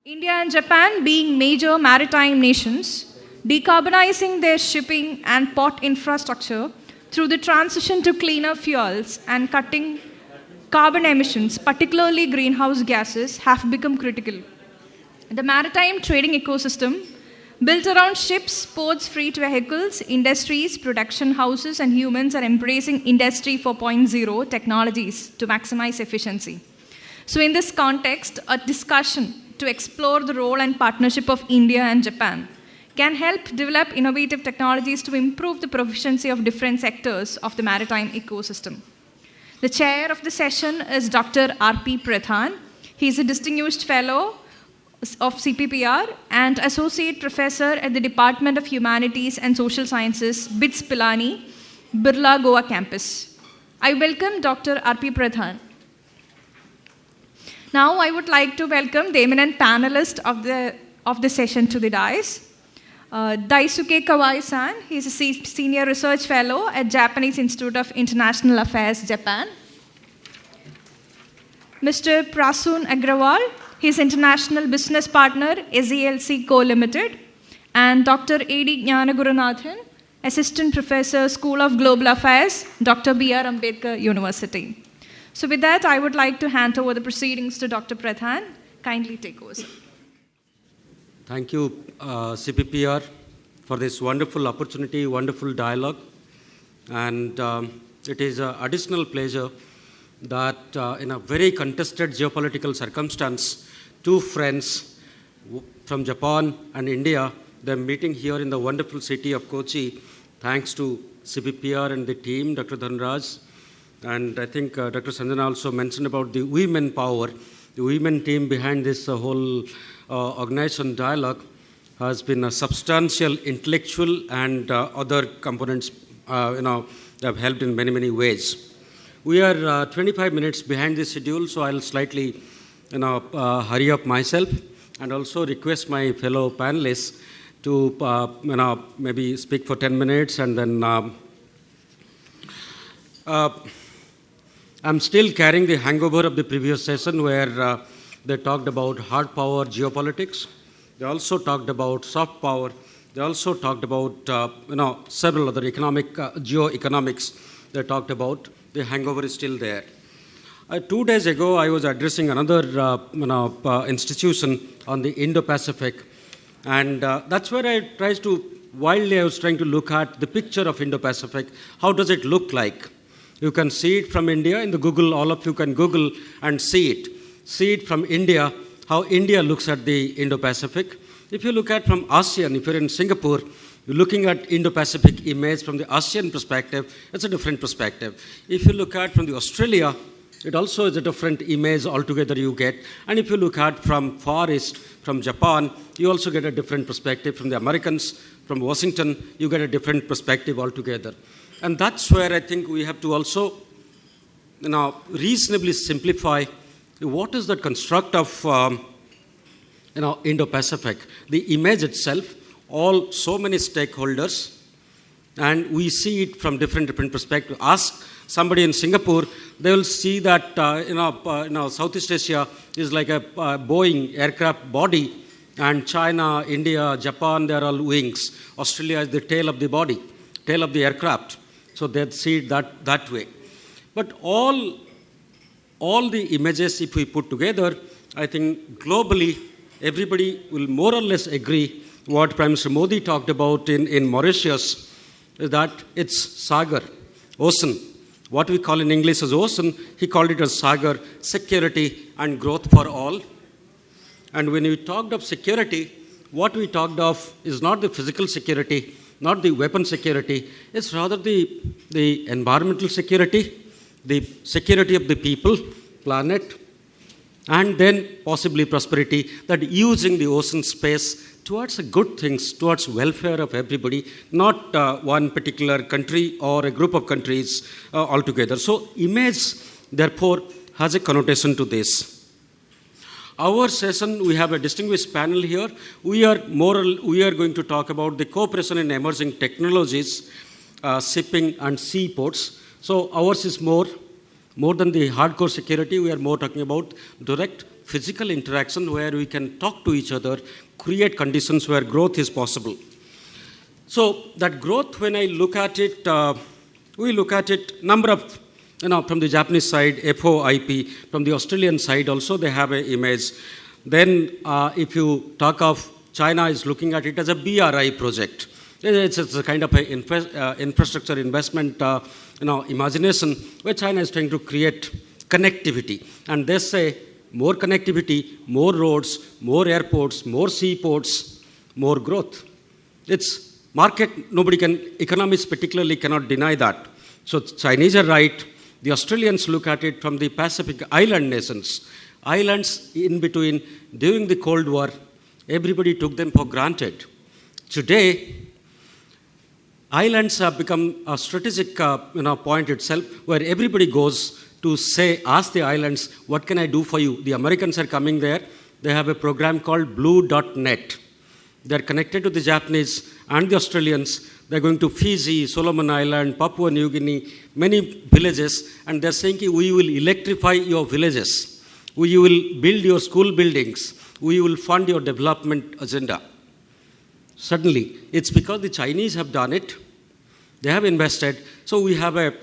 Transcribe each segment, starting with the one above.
India and Japan being major maritime nations, decarbonizing their shipping and port infrastructure through the transition to cleaner fuels and cutting carbon emissions, particularly greenhouse gases, have become critical. The maritime trading ecosystem, built around ships, ports, freight vehicles, industries, production houses, and humans, are embracing Industry 4.0 technologies to maximize efficiency. So, in this context, a discussion to explore the role and partnership of India and Japan can help develop innovative technologies to improve the proficiency of different sectors of the maritime ecosystem. The chair of the session is Dr. R.P. Pradhan. He is a distinguished fellow of CPPR and associate professor at the Department of Humanities and Social Sciences, BITS Pilani, Birla Goa campus. I welcome Dr. R.P. Pradhan. Now I would like to welcome the eminent panelist of the session to the dais. Daisuke Kawai-san, he is a senior research fellow at Japanese Institute of International Affairs, Japan. Mr. Prasoon Agrawal, he is international business partner, SELC Co. Limited. And Dr. A.D. Jnanagurunathan, assistant professor, School of Global Affairs, Dr. B.R. Ambedkar University. So with that, I would like to hand over the proceedings to Dr. Pradhan. Kindly take over. Thank you, CPPR, for this wonderful opportunity, wonderful dialogue. And it is an additional pleasure that in a very contested geopolitical circumstance, two friends from Japan and India, they're meeting here in the wonderful city of Kochi, thanks to CPPR and the team, Dr. Dhanraj. And I think Dr. Sanjana also mentioned about the women power. The women team behind this whole organization dialogue has been a substantial intellectual and other components, that have helped in many, many ways. We are 25 minutes behind the schedule, so I'll slightly, hurry up myself and also request my fellow panelists to, maybe speak for 10 minutes and then. I'm still carrying the hangover of the previous session where they talked about hard power geopolitics. They also talked about soft power. They also talked about, several other geoeconomics they talked about. The hangover is still there. 2 days ago, I was addressing another institution on the Indo-Pacific. And that's where I was trying to look at the picture of Indo-Pacific. How does it look like? You can see it from India in the Google, all of you can Google and see it. See it from India, how India looks at the Indo-Pacific. If you look at from ASEAN, if you're in Singapore, you're looking at Indo-Pacific image from the ASEAN perspective, it's a different perspective. If you look at from the Australia, it also is a different image altogether you get. And if you look at from Far East, from Japan, you also get a different perspective. From the Americans, from Washington, you get a different perspective altogether. And that's where I think we have to also, reasonably simplify what is the construct of, Indo-Pacific. The image itself, so many stakeholders, and we see it from different perspectives. Ask somebody in Singapore, they will see that, Southeast Asia is like a Boeing aircraft body, and China, India, Japan, they are all wings. Australia is the tail of the body, tail of the aircraft. So they'd see it that way. But all the images, if we put together, I think globally, everybody will more or less agree what Prime Minister Modi talked about in Mauritius, is that it's Sagar, ocean. What we call in English as ocean, he called it as Sagar, security and growth for all. And when we talked of security, what we talked of is not the physical security, not the weapon security, it's rather the environmental security, the security of the people, planet, and then possibly prosperity, that using the ocean space towards good things, towards welfare of everybody, not one particular country or a group of countries altogether. So image, therefore, has a connotation to this. Our session, we have a distinguished panel here. We are going to talk about the cooperation in emerging technologies, shipping and seaports. So ours is more than the hardcore security. We are more talking about direct physical interaction where we can talk to each other, create conditions where growth is possible. So that growth, when I look at it, we look at it, number of, from the Japanese side, FOIP, from the Australian side also they have an image. Then if you talk of China is looking at it as a BRI project. It's a kind of a infrastructure investment, imagination where China is trying to create connectivity. And they say more connectivity, more roads, more airports, more seaports, more growth. It's market, nobody can, economists particularly cannot deny that. So Chinese are right. The Australians look at it from the Pacific island nations. Islands in between, during the Cold War, everybody took them for granted. Today, islands have become a strategic point itself where everybody goes to say, ask the islands, what can I do for you? The Americans are coming there. They have a program called Blue.net. They're connected to the Japanese and the Australians. They're going to Fiji, Solomon Island, Papua New Guinea, many villages, and they're saying, we will electrify your villages. We will build your school buildings. We will fund your development agenda. Suddenly, it's because the Chinese have done it. They have invested. So we have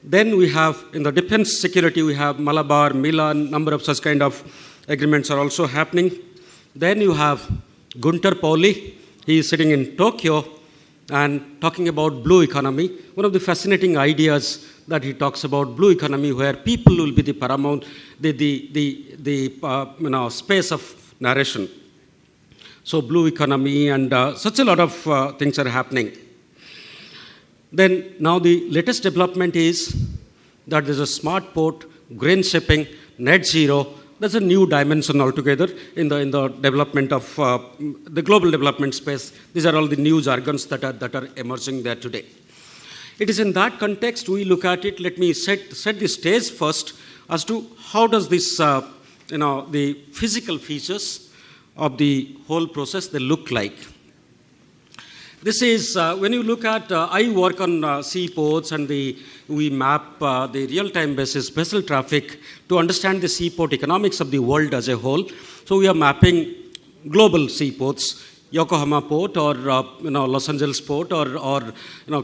then we have, in the defense security, we have Malabar, Milan, number of such kind of agreements are also happening. Then you have Gunter Pauli. He is sitting in Tokyo and talking about blue economy. One of the fascinating ideas that he talks about blue economy, where people will be the paramount, space of narration. So blue economy and such a lot of things are happening. Then now the latest development is that there's a smart port, green shipping, net zero. There's a new dimension altogether in the development of the global development space. These are all the new jargons that are emerging there today. It is in that context we look at it. Let me set the stage first as to how does this, the physical features of the whole process, they look like. This is, when you look at, I work on seaports and we map the real-time basis vessel traffic to understand the seaport economics of the world as a whole. So we are mapping global seaports, Yokohama port or Los Angeles port or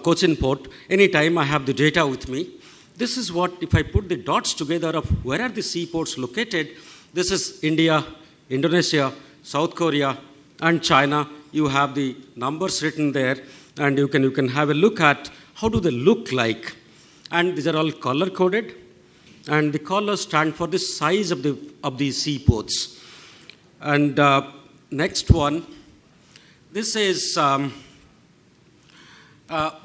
Kochi port. Anytime I have the data with me. This is what, if I put the dots together of where are the seaports located, this is India, Indonesia, South Korea, and China. You have the numbers written there, and you can have a look at how do they look like. And these are all color-coded, and the colors stand for the size of the seaports. And next one, this is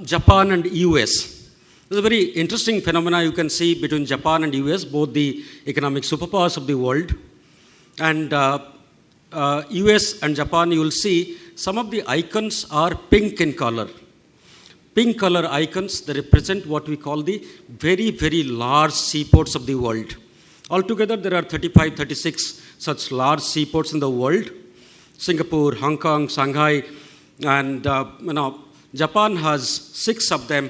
Japan and US. There's a very interesting phenomena you can see between Japan and US, both the economic superpowers of the world. And US and Japan, you will see some of the icons are pink in color. Pink color icons, they represent what we call the very, very large seaports of the world. Altogether, there are 35, 36 such large seaports in the world. Singapore, Hong Kong, Shanghai, and Japan has 6 of them.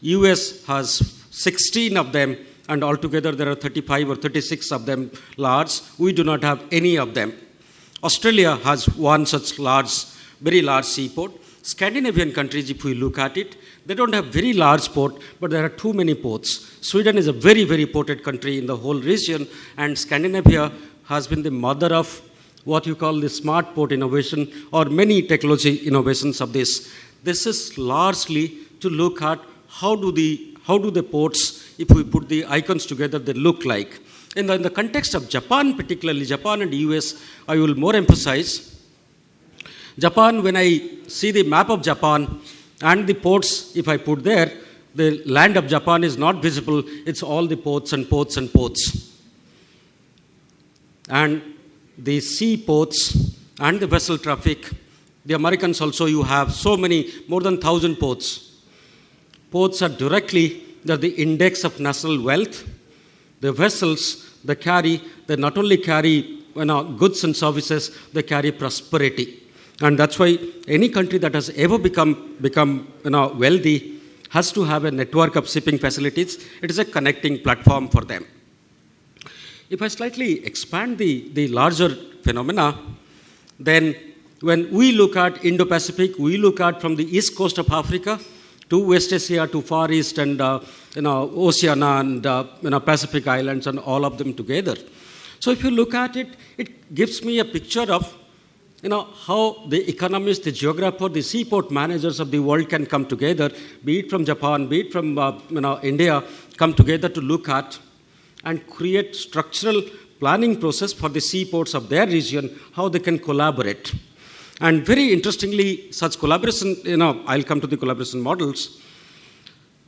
US has 16 of them, and altogether there are 35 or 36 of them large. We do not have any of them. Australia has one such large, very large seaport. Scandinavian countries, if we look at it, they don't have very large port, but there are too many ports. Sweden is a very, very ported country in the whole region, and Scandinavia has been the mother of what you call the smart port innovation or many technology innovations of this. This is largely to look at how do the ports, if we put the icons together, they look like. In the context of Japan, particularly Japan and US, I will more emphasize. Japan, when I see the map of Japan and the ports, if I put there, the land of Japan is not visible. It's all the ports and ports and ports. And the seaports and the vessel traffic, the Americans also, you have so many, more than 1,000 ports. Ports are directly the index of national wealth. The vessels, they not only carry goods and services, they carry prosperity. And that's why any country that has ever become wealthy has to have a network of shipping facilities. It is a connecting platform for them. if I slightly expand the larger phenomena, then when we look at Indo-Pacific, we look at from the east coast of Africa to West Asia to Far East and Oceania and Pacific Islands and all of them together. So if you look at it, it gives me a picture of how the economists, the geographer, the seaport managers of the world can come together, be it from Japan, be it from India, come together to look at and create structural planning process for the seaports of their region, how they can collaborate. And very interestingly, such collaboration, I'll come to the collaboration models.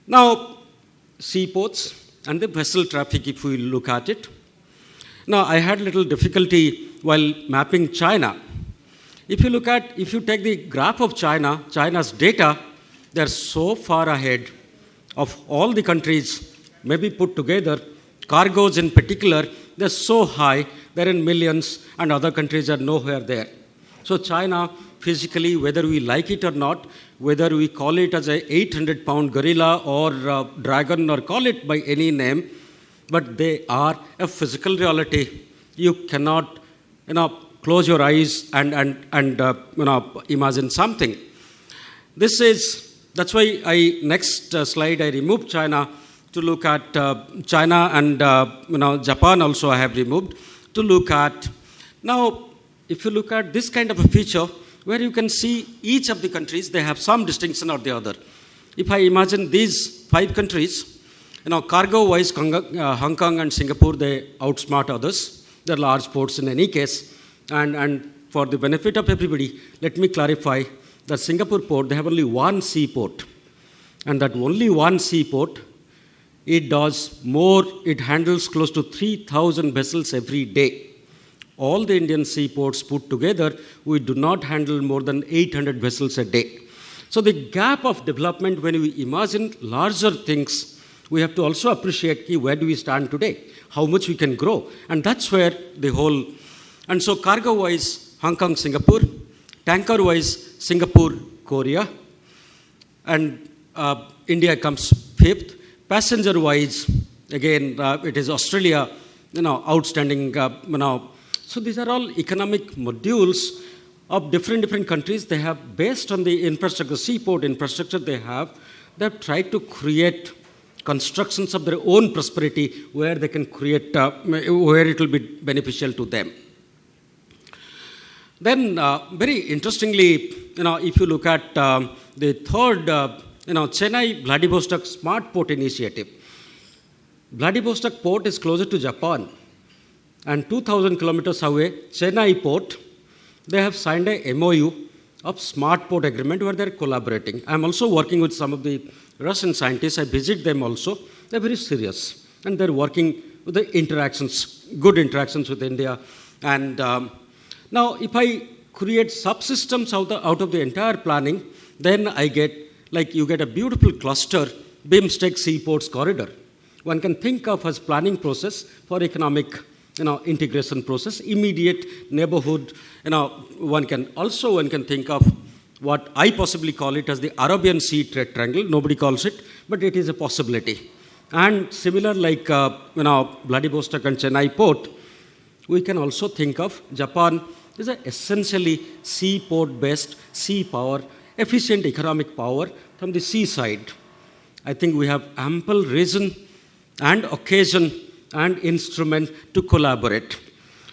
Now, seaports and the vessel traffic, if we look at it. Now, I had little difficulty while mapping China. If you take the graph of China's data, they're so far ahead of all the countries, maybe put together. Cargoes in particular, they're so high, they're in millions, and other countries are nowhere there. So China, physically, whether we like it or not, whether we call it as a 800-pound gorilla or dragon or call it by any name, but they are a physical reality. You cannot, close your eyes and imagine something. That's why next slide I removed China to look at China and Japan also I have removed to look at. Now, if you look at this kind of a feature where you can see each of the countries, they have some distinction or the other. If I imagine these 5 countries, cargo-wise, Hong Kong and Singapore, they outsmart others. They're large ports in any case. And for the benefit of everybody, let me clarify that Singapore port, they have only one seaport. And that only one seaport, it handles close to 3,000 vessels every day. All the Indian seaports put together, we do not handle more than 800 vessels a day. So the gap of development, when we imagine larger things, we have to also appreciate where do we stand today, how much we can grow. And that's where the whole... And so cargo-wise, Hong Kong, Singapore. Tanker-wise, Singapore, Korea. And India comes 5th. Passenger-wise, again, it is Australia, outstanding, So these are all economic modules of different countries. They have, based on the infrastructure, seaport infrastructure they have tried to create constructions of their own prosperity where they can create, where it will be beneficial to them. Then, very interestingly, if you look at the third, Chennai Vladivostok Smart Port Initiative. Vladivostok Port is closer to Japan. And 2,000 kilometers away, Chennai Port, they have signed a MOU of Smart Port Agreement where they're collaborating. I'm also working with some of the Russian scientists. I visit them also. They're very serious. And they're working with the interactions, good interactions with India. And now, if I create subsystems out of the entire planning, then I get, you get a beautiful cluster, BIMSTEC Seaports Corridor. One can think of as planning process for economic integration process, immediate neighborhood. One can think of what I possibly call it as the Arabian Sea Trade Triangle. Nobody calls it, but it is a possibility. And similar like Vladivostok and Chennai port, we can also think of Japan as an essentially seaport-based sea power, efficient economic power from the seaside. I think we have ample reason and occasion and instrument to collaborate.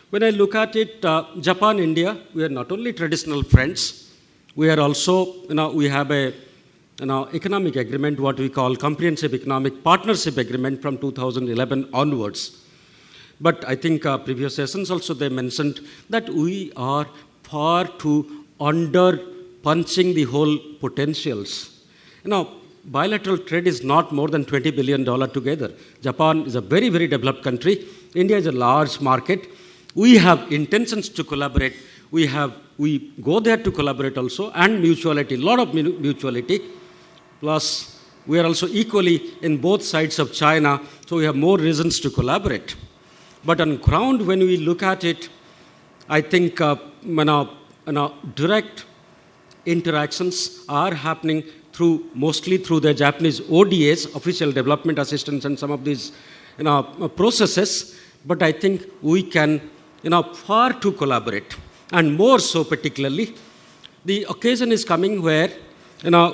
When I look at it, Japan, India, we are not only traditional friends, we are also, we have a economic agreement, what we call Comprehensive Economic Partnership Agreement from 2011 onwards. But I think previous sessions also they mentioned that we are far too under punching the whole potentials. Bilateral trade is not more than $20 billion together. Japan is a very, very developed country. India is a large market. We have intentions to collaborate. We go there to collaborate also, and mutuality, a lot of mutuality. Plus, we are also equally in both sides of China, so we have more reasons to collaborate. But on ground, when we look at it, I think direct interactions are happening mostly through the Japanese ODAs, Official Development Assistance, and some of these processes. but I think we can, far to collaborate. And more so particularly, the occasion is coming where,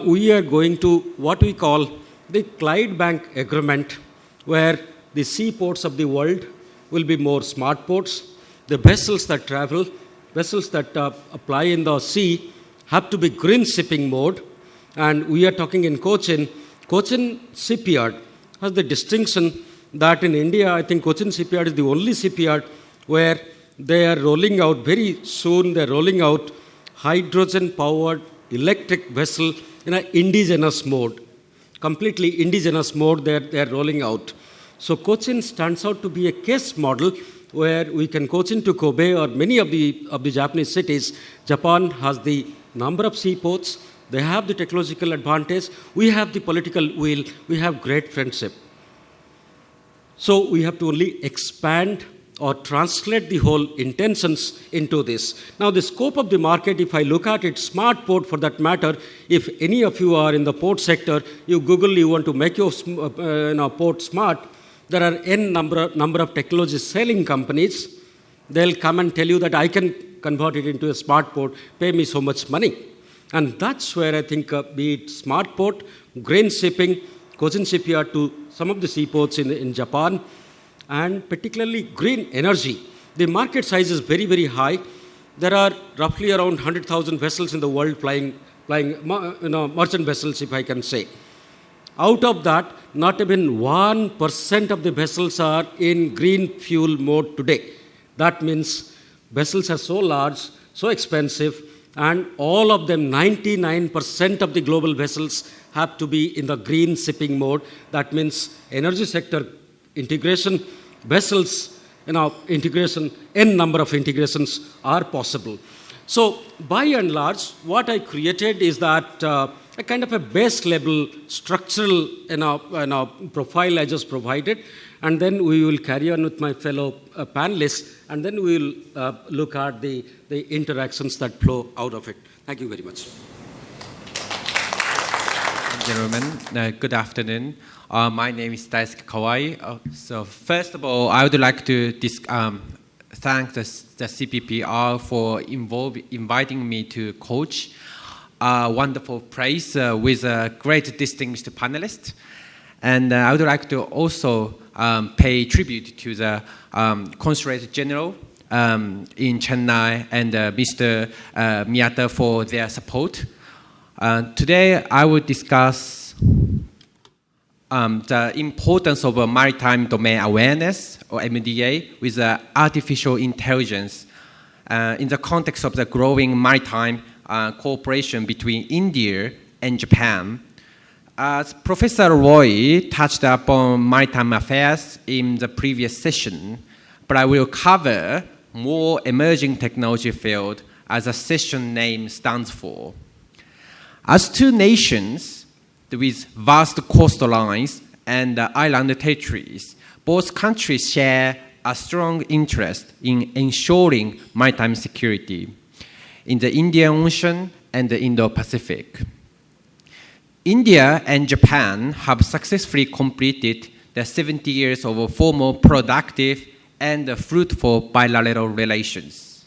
we are going to what we call the Clyde Bank Agreement, where the seaports of the world will be more smart ports. The vessels that travel, vessels that apply in the sea, have to be green shipping mode. And we are talking in Cochin. Cochin Shipyard has the distinction that in India, I think Cochin Shipyard is the only shipyard where they are rolling out, very soon they're rolling out hydrogen-powered electric vessel in an indigenous mode. Completely indigenous mode they're rolling out. So Cochin stands out to be a case model where we can Cochin to Kobe or many of the Japanese cities. Japan has the number of seaports. They have the technological advantage. We have the political will. We have great friendship. So we have to only expand or translate the whole intentions into this. Now, the scope of the market, if I look at it, smart port for that matter, if any of you are in the port sector, you Google, you want to make your port smart, there are n number of technology selling companies. They'll come and tell you that I can convert it into a smart port, pay me so much money. And that's where I think, be it smart port, green shipping, Cochin Shipyard to some of the seaports in Japan, and particularly green energy. The market size is very, very high. There are roughly around 100,000 vessels in the world flying merchant vessels, if I can say. Out of that, not even 1% of the vessels are in green fuel mode today. That means vessels are so large, so expensive, and all of them, 99% of the global vessels have to be in the green shipping mode. That means energy sector integration, vessels, integration, n number of integrations are possible. So by and large, what I created is that a kind of a base level structural profile I just provided, and then we will carry on with my fellow panelists, and then we will look at the interactions that flow out of it. Thank you very much. Gentlemen, good afternoon. My name is Daisuke Kawai. So first of all, I would like to thank the CPPR for inviting me to Kochi. Wonderful place with a great distinguished panelist. And I would like to also pay tribute to the Consulate General in Chennai and Mr. Miyata for their support. Today, I will discuss the importance of maritime domain awareness, or MDA, with artificial intelligence in the context of the growing maritime cooperation between India and Japan. As Professor Roy touched upon maritime affairs in the previous session, but I will cover more emerging technology field as the session name stands for. As two nations with vast coastlines and island territories, both countries share a strong interest in ensuring maritime security in the Indian Ocean and the Indo-Pacific. India and Japan have successfully completed the 70 years of formal, productive, and fruitful bilateral relations.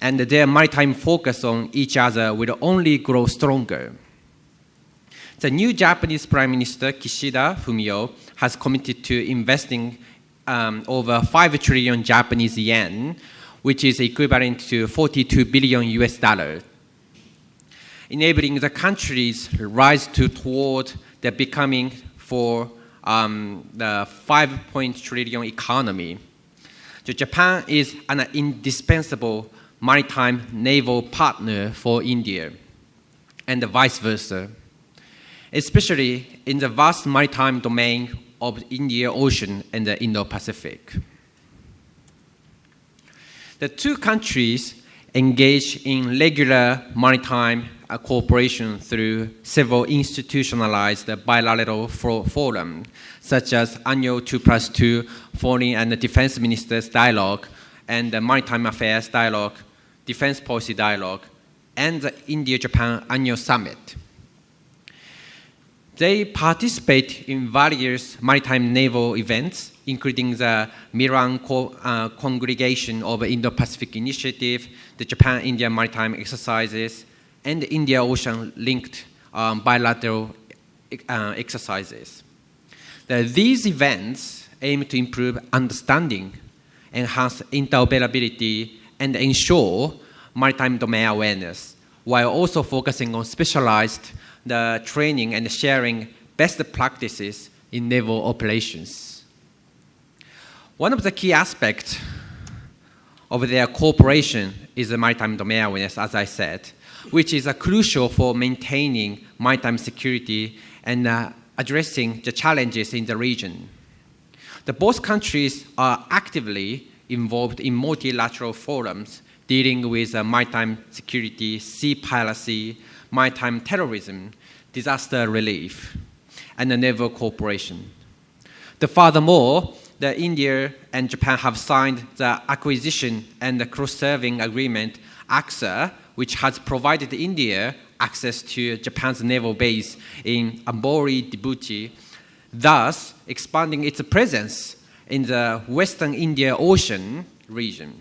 And their maritime focus on each other will only grow stronger. The new Japanese Prime Minister, Kishida Fumio, has committed to investing over 5 trillion Japanese yen, which is equivalent to 42 billion US dollars, enabling the country's rise toward the becoming for the 5 trillion economy. So Japan is an indispensable maritime naval partner for India, and vice versa, especially in the vast maritime domain of the Indian Ocean and the Indo-Pacific. The two countries engage in regular maritime cooperation through several institutionalized bilateral forums, such as annual 2+2 Foreign and Defense Ministers Dialogue and the Maritime Affairs Dialogue, Defense Policy Dialogue, and the India-Japan Annual Summit. They participate in various maritime naval events, including the Milan Congregation of Indo-Pacific Initiative, the Japan-India Maritime Exercises, and the India-Ocean-linked bilateral exercises. These events aim to improve understanding, enhance interoperability, and ensure maritime domain awareness, while also focusing on specialized training and sharing best practices in naval operations. One of the key aspects of their cooperation is the maritime domain awareness, as I said, which is crucial for maintaining maritime security and addressing the challenges in the region. Both countries are actively involved in multilateral forums dealing with maritime security, sea piracy, maritime terrorism, disaster relief, and naval cooperation. Furthermore, India and Japan have signed the Acquisition and Cross-Serving Agreement, ACSA, which has provided India access to Japan's naval base in Ambori, Djibouti, thus expanding its presence in the Western Indian Ocean region.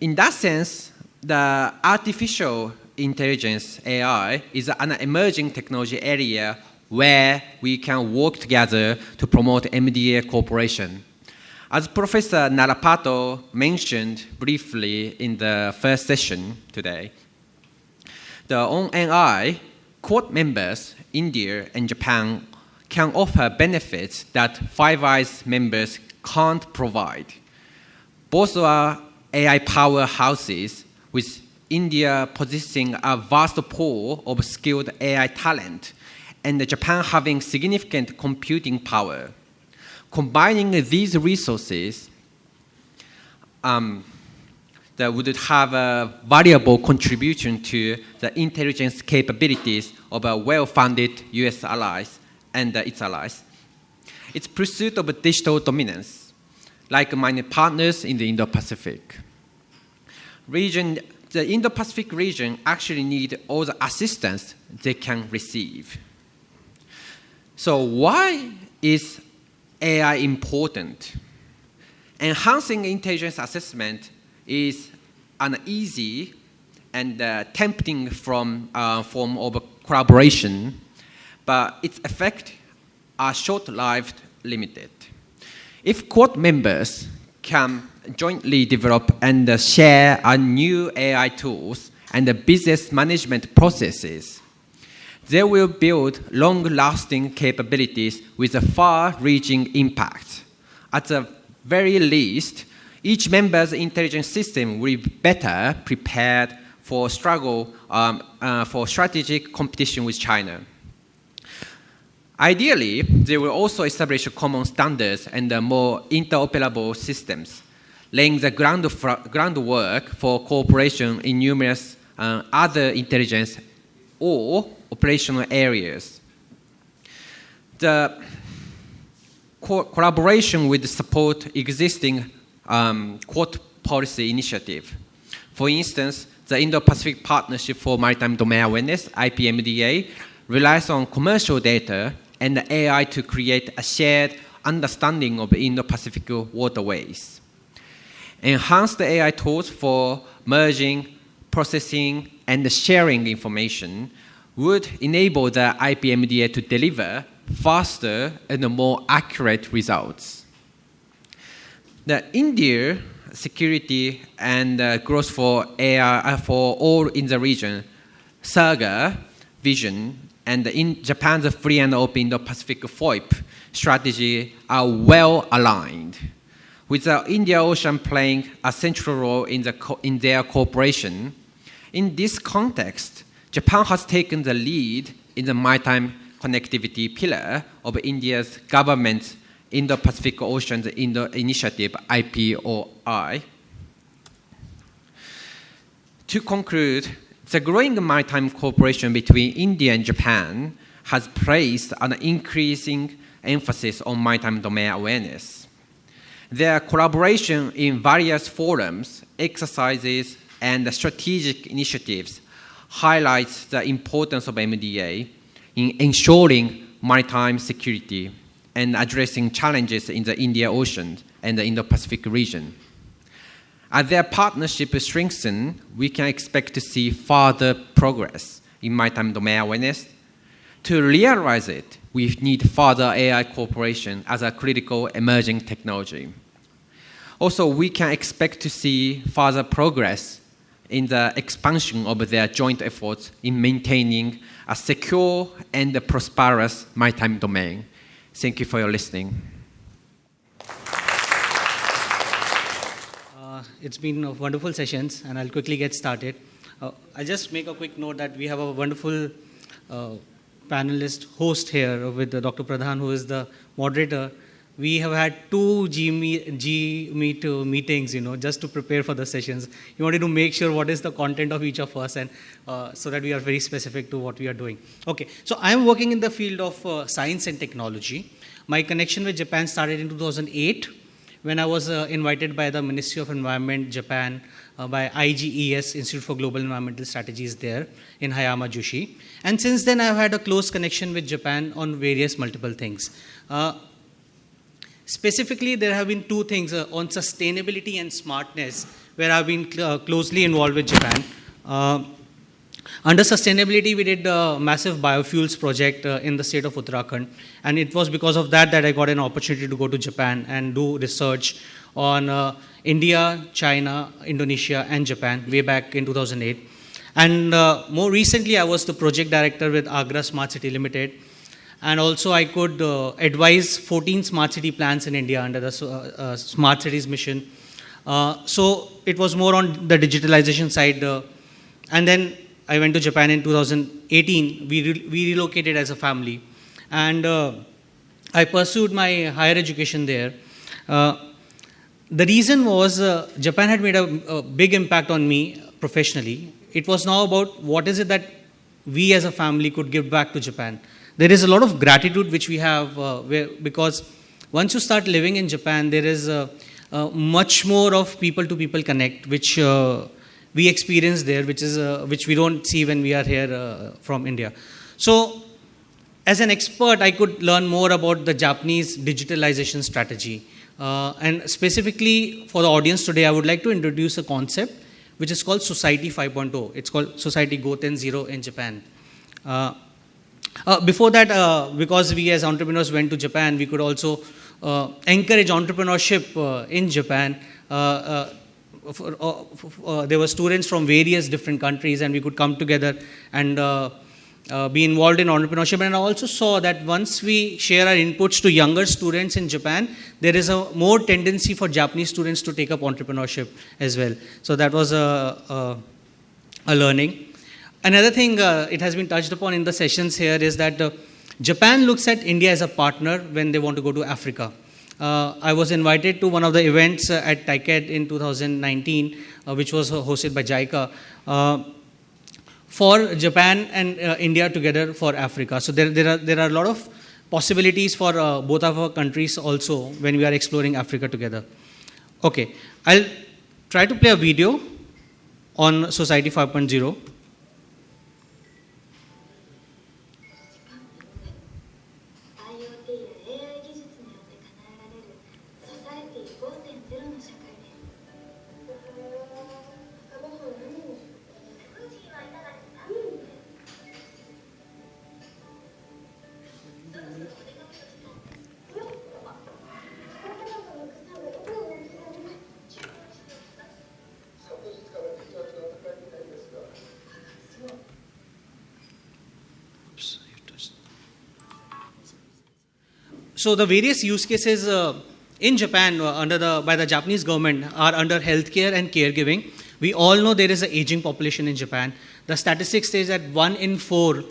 In that sense, the artificial intelligence, AI, is an emerging technology area where we can work together to promote MDA cooperation. As Professor Narapato mentioned briefly in the first session today, on AI, Quad members, India and Japan, can offer benefits that Five Eyes members can't provide. Both are AI powerhouses, with India possessing a vast pool of skilled AI talent, and Japan having significant computing power. Combining these resources that would have a valuable contribution to the intelligence capabilities of well-funded US allies and its allies. Its pursuit of digital dominance, like-minded partners in the Indo-Pacific region. The Indo-Pacific region actually needs all the assistance they can receive. So why is AI important? Enhancing intelligence assessment is an easy and tempting form of collaboration, but its effects are short-lived, limited. If Quad members can jointly develop and share new AI tools and business management processes, they will build long-lasting capabilities with a far-reaching impact. At the very least, each member's intelligence system will be better prepared for strategic competition with China. Ideally, they will also establish common standards and more interoperable systems, laying the groundwork for cooperation in numerous other intelligence or operational areas. The collaboration will support existing Quad policy initiative. For instance, the Indo-Pacific Partnership for Maritime Domain Awareness, IPMDA, relies on commercial data and AI to create a shared understanding of Indo-Pacific waterways. Enhanced AI tools for merging, processing, and sharing information would enable the IPMDA to deliver faster and more accurate results. The India security and growth for AI for all in the region, SAGA vision, and in Japan's free and open Indo-Pacific FOIP strategy are well aligned, with the Indian Ocean playing a central role in their cooperation. In this context, Japan has taken the lead in the maritime connectivity pillar of India's government's Indo-Pacific Ocean Initiative, IPOI. To conclude, the growing maritime cooperation between India and Japan has placed an increasing emphasis on maritime domain awareness. Their collaboration in various forums, exercises, and strategic initiatives highlights the importance of MDA in ensuring maritime security and addressing challenges in the Indian Ocean and the Indo-Pacific region. As their partnership strengthens, we can expect to see further progress in maritime domain awareness. To realize it, we need further AI cooperation as a critical emerging technology. Also, we can expect to see further progress in the expansion of their joint efforts in maintaining a secure and prosperous maritime domain. Thank you for your listening. It's been wonderful sessions, and I'll quickly get started. I'll just make a quick note that we have a wonderful panelist host here with Dr. Pradhan, who is the moderator. We have had 2 G-Meet meetings, just to prepare for the sessions. We wanted to make sure what is the content of each of us, and so that we are very specific to what we are doing. Okay, so I'm working in the field of science and technology. My connection with Japan started in 2008 when I was invited by the Ministry of Environment, Japan, by IGES, Institute for Global Environmental Strategies there in Hayama, Jushi. And since then, I've had a close connection with Japan on various multiple things. Specifically, there have been 2 things on sustainability and smartness where I've been closely involved with Japan. Under sustainability, we did a massive biofuels project in the state of Uttarakhand. And it was because of that I got an opportunity to go to Japan and do research on India, China, Indonesia, and Japan way back in 2008. And more recently, I was the project director with Agra Smart City Limited. And also, I could advise 14 smart city plans in India under the Smart Cities mission. So it was more on the digitalization side. And then I went to Japan in 2018. We relocated as a family. And I pursued my higher education there. The reason was Japan had made a big impact on me professionally. It was now about what is it that we as a family could give back to Japan. There is a lot of gratitude which we have because once you start living in Japan, there is much more of people-to-people connect, which we experience there, which we don't see when we are here from India. So, as an expert, I could learn more about the Japanese digitalization strategy. And specifically for the audience today, I would like to introduce a concept which is called Society 5.0. It's called Society Go10 in Japan. Before that, because we as entrepreneurs went to Japan, we could also encourage entrepreneurship in Japan. There were students from various different countries, and we could come together and be involved in entrepreneurship. And I also saw that once we share our inputs to younger students in Japan, there is a more tendency for Japanese students to take up entrepreneurship as well. So that was a learning. Another thing it has been touched upon in the sessions here is that Japan looks at India as a partner when they want to go to Africa. I was invited to one of the events at TICAD in 2019, which was hosted by JICA, for Japan and India together for Africa. So there are a lot of possibilities for both of our countries also when we are exploring Africa together. Okay, I'll try to play a video on Society 5.0. 'So the various use cases in Japan by the Japanese government are under healthcare and caregiving. We all know there is an aging population in Japan. The statistics says that 1 in 4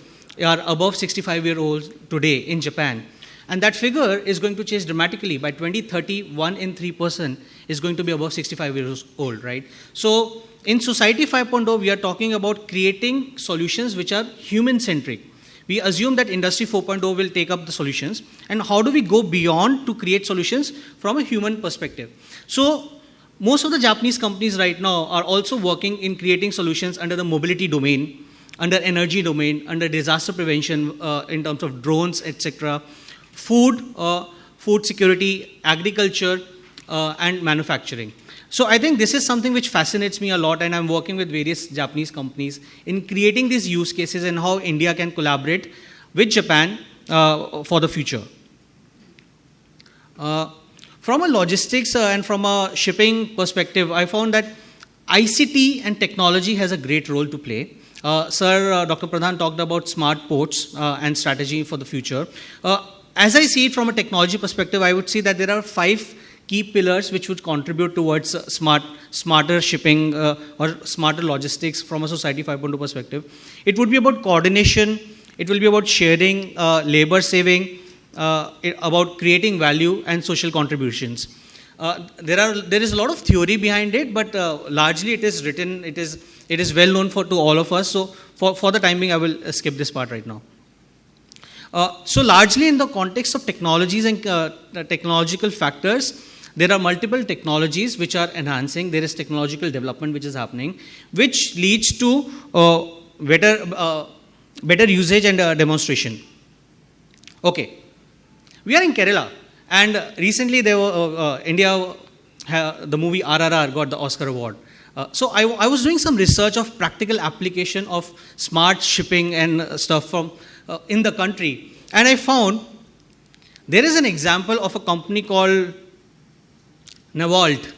are above 65-year-olds today in Japan. And that figure is going to change dramatically. By 2030, 1 in 3 person is going to be above 65 years old, right? So in Society 5.0, we are talking about creating solutions which are human-centric. We assume that Industry 4.0 will take up the solutions. And how do we go beyond to create solutions from a human perspective? So most of the Japanese companies right now are also working in creating solutions under the mobility domain. under energy domain, under disaster prevention in terms of drones, etc., food, food security, agriculture, and manufacturing. So I think this is something which fascinates me a lot, and I'm working with various Japanese companies in creating these use cases and how India can collaborate with Japan for the future. From a logistics and from a shipping perspective, I found that ICT and technology has a great role to play. Dr. Pradhan talked about smart ports and strategy for the future. As I see it from a technology perspective, I would see that there are 5 key pillars which would contribute towards smarter shipping or smarter logistics from a Society 5.2 perspective. It would be about coordination, it will be about sharing, labor saving, about creating value and social contributions. There is a lot of theory behind it, but largely it is written, it is well known to all of us. So for the time being, I will skip this part right now. So largely in the context of technologies and technological factors, there are multiple technologies which are enhancing. There is technological development which is happening, which leads to better usage and demonstration. Okay, we are in Kerala, and recently there were, India, the movie RRR got the Oscar award. So I was doing some research of practical application of smart shipping and stuff from in the country, and I found there is an example of a company called Navalt.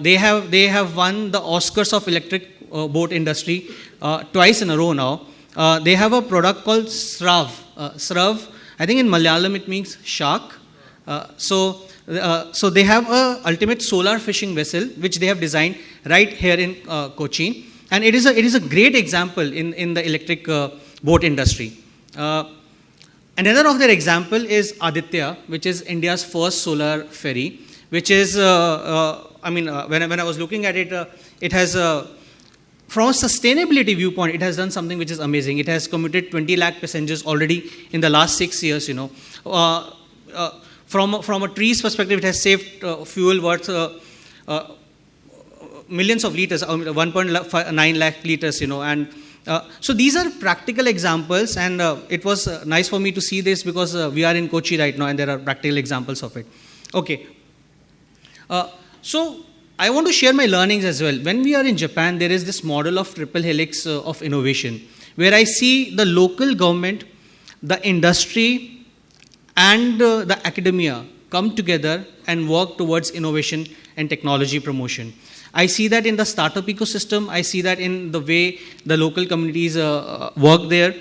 They have won the Oscars of electric boat industry twice in a row now. They have a product called Srav. Srav, I think in Malayalam it means shark. So they have a ultimate solar fishing vessel which they have designed right here in Kochi, and it is a great example in the electric boat industry. Another of their example is Aditya, which is India's first solar ferry, which is, when I was looking at it, it has, from a sustainability viewpoint, it has done something which is amazing. It has commuted 20 lakh passengers already in the last 6 years, From a tree's perspective, it has saved fuel worth millions of liters, 1.9 lakh liters, and so these are practical examples, and it was nice for me to see this because we are in Kochi right now and there are practical examples of it. Okay. So I want to share my learnings as well. When we are in Japan, there is this model of triple helix of innovation, where I see the local government, the industry, and the academia come together and work towards innovation and technology promotion. I see that in the startup ecosystem. I see that in the way the local communities work there.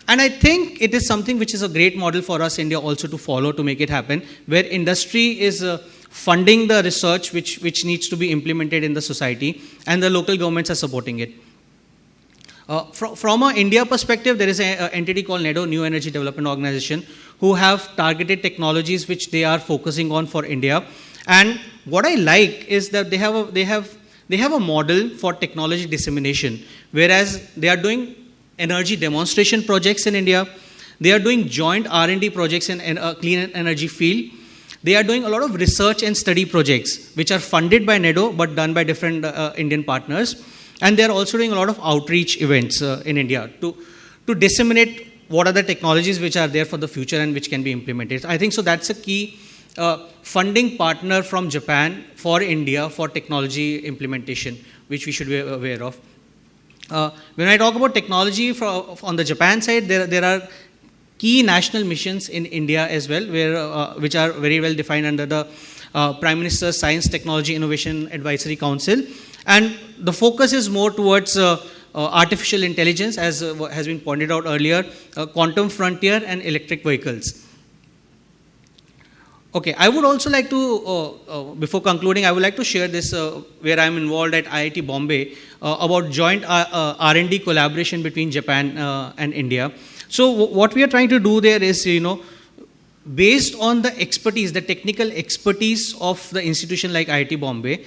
And I think it is something which is a great model for us, India, also to follow to make it happen, where industry is funding the research which needs to be implemented in the society, and the local governments are supporting it. From an India perspective, there is an entity called NEDO, New Energy Development Organization, who have targeted technologies which they are focusing on for India. And what I like is that they have a model for technology dissemination, whereas they are doing energy demonstration projects in India. They are doing joint R&D projects in clean energy field. They are doing a lot of research and study projects, which are funded by NEDO, but done by different Indian partners. And they are also doing a lot of outreach events in India to disseminate what are the technologies which are there for the future and which can be implemented. I think so that's a key funding partner from Japan for India for technology implementation, which we should be aware of. When I talk about technology on the Japan side, there are key national missions in India as well, which are very well defined under the Prime Minister's Science, Technology, Innovation Advisory Council. And the focus is more towards artificial intelligence, as has been pointed out earlier, quantum frontier and electric vehicles. Okay, I would also like to, before concluding, I would like to share this where I am involved at IIT Bombay about joint R&D collaboration between Japan and India. So what we are trying to do there is, based on the expertise, the technical expertise of the institution like IIT Bombay,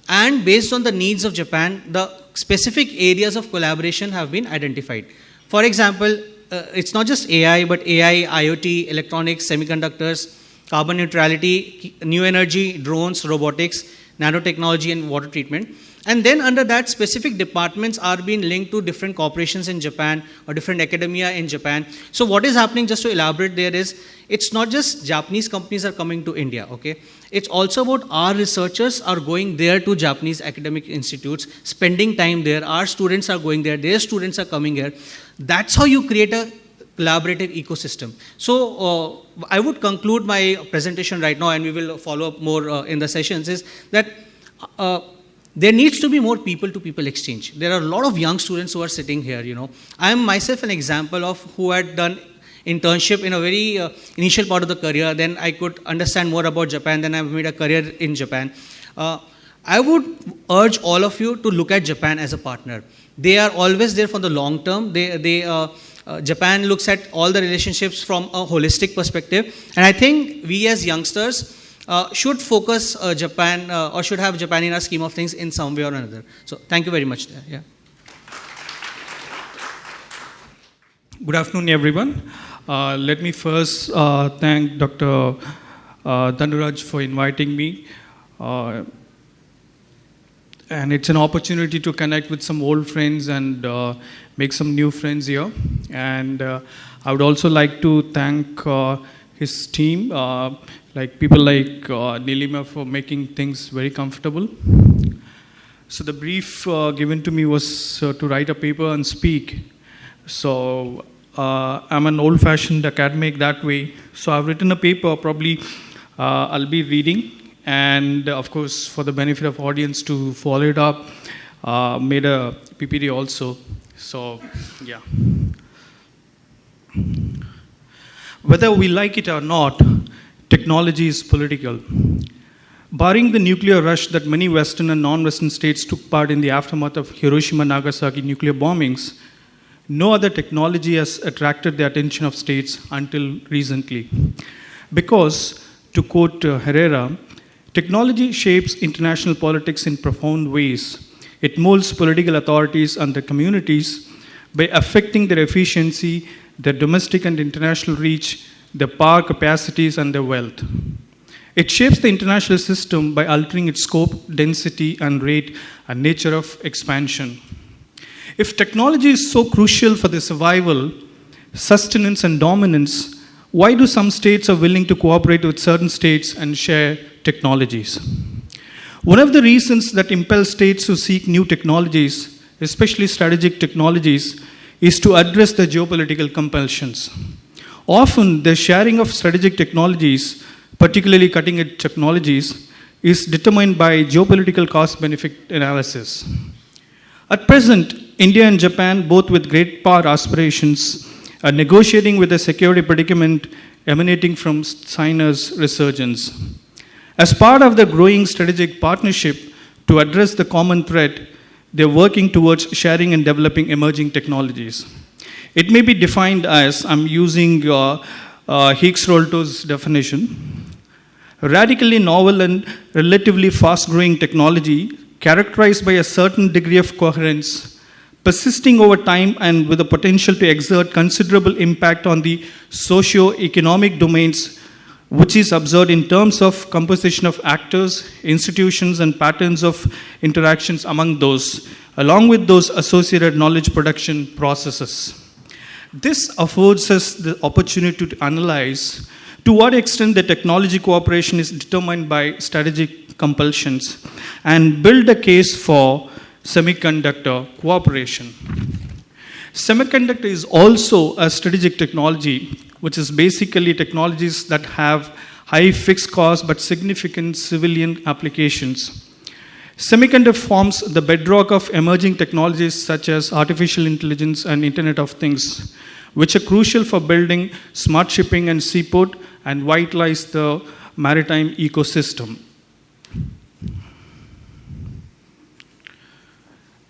and based on the needs of Japan, the specific areas of collaboration have been identified. For example, it's not just AI, but AI, IoT, electronics, semiconductors, carbon neutrality, new energy, drones, robotics. nanotechnology and water treatment. And then under that, specific departments are being linked to different corporations in Japan or different academia in Japan. So what is happening, just to elaborate there, is it's not just Japanese companies are coming to India, okay? It's also about our researchers are going there to Japanese academic institutes, spending time there. Our students are going there, their students are coming here. That's how you create a collaborative ecosystem. So I would conclude my presentation right now, and we will follow up more in the sessions, is that there needs to be more people-to-people exchange. There are a lot of young students who are sitting here, you know. I am myself an example of who had done internship in a very initial part of the career. Then I could understand more about Japan. Then I made a career in Japan. I would urge all of you to look at Japan as a partner. They are always there for the long term. Japan looks at all the relationships from a holistic perspective. And I think we as youngsters should focus Japan or should have Japan in our scheme of things in some way or another. So thank you very much. Yeah. Good afternoon, everyone. Let me first thank Dr. Dhanuraj for inviting me. And it's an opportunity to connect with some old friends and make some new friends here. And I would also like to thank his team, like people like Nilima, for making things very comfortable. So the brief given to me was to write a paper and speak. So I'm an old-fashioned academic that way. So I've written a paper, probably I'll be reading. And of course, for the benefit of audience to follow it up, made a PPT also. So, yeah. Whether we like it or not, technology is political. Barring the nuclear rush that many Western and non-Western states took part in the aftermath of Hiroshima-Nagasaki nuclear bombings, no other technology has attracted the attention of states until recently. Because, to quote Herrera, technology shapes international politics in profound ways. It molds political authorities and their communities by affecting their efficiency, their domestic and international reach, their power capacities, and their wealth. It shapes the international system by altering its scope, density, and rate and nature of expansion. If technology is so crucial for the survival, sustenance, and dominance, why do some states are willing to cooperate with certain states and share technologies? One of the reasons that impels states to seek new technologies, especially strategic technologies, is to address the geopolitical compulsions. Often, the sharing of strategic technologies, particularly cutting-edge technologies, is determined by geopolitical cost-benefit analysis. At present, India and Japan, both with great power aspirations, are negotiating with a security predicament emanating from China's resurgence. As part of the growing strategic partnership to address the common threat, they're working towards sharing and developing emerging technologies. It may be defined as, I'm using Hicks-Rolto's definition, radically novel and relatively fast-growing technology characterized by a certain degree of coherence, persisting over time and with the potential to exert considerable impact on the socio-economic domains, which is observed in terms of composition of actors, institutions, and patterns of interactions among those, along with those associated knowledge production processes. This affords us the opportunity to analyze to what extent the technology cooperation is determined by strategic compulsions and build a case for semiconductor cooperation. Semiconductor is also a strategic technology, which is basically technologies that have high fixed costs but significant civilian applications. Semiconductor forms the bedrock of emerging technologies such as artificial intelligence and Internet of Things, which are crucial for building smart shipping and seaport and vitalize the maritime ecosystem.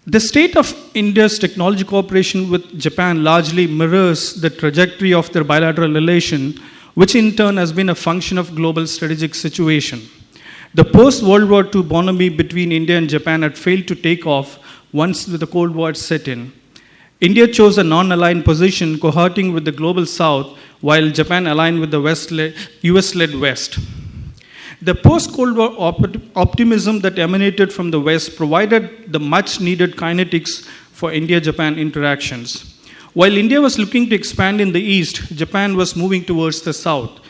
The state of India's technology cooperation with Japan largely mirrors the trajectory of their bilateral relation, which in turn has been a function of global strategic situation. The post-World War II bonhomie between India and Japan had failed to take off once the Cold War set in. India chose a non-aligned position cohorting with the global South, while Japan aligned with the US-led West. The post-Cold War optimism that emanated from the West provided the much-needed kinetics for India-Japan interactions. While India was looking to expand in the East, Japan was moving towards the South.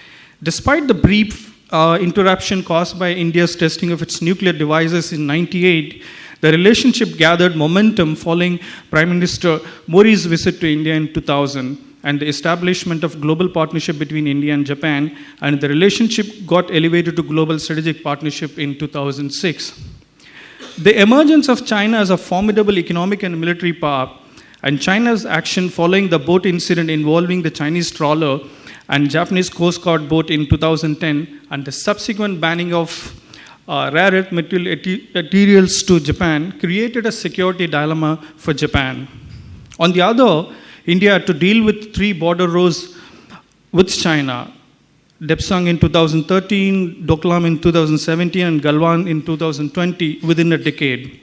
Despite the brief interruption caused by India's testing of its nuclear devices in 1998, the relationship gathered momentum following Prime Minister Modi's visit to India in 2000 and the establishment of global partnership between India and Japan, and the relationship got elevated to global strategic partnership in 2006. The emergence of China as a formidable economic and military power, and China's action following the boat incident involving the Chinese trawler and Japanese Coast Guard boat in 2010, and the subsequent banning of rare earth materials to Japan, created a security dilemma for Japan. On the other, India had to deal with 3 border rows with China: Depsang in 2013, Doklam in 2017, and Galwan in 2020, within a decade.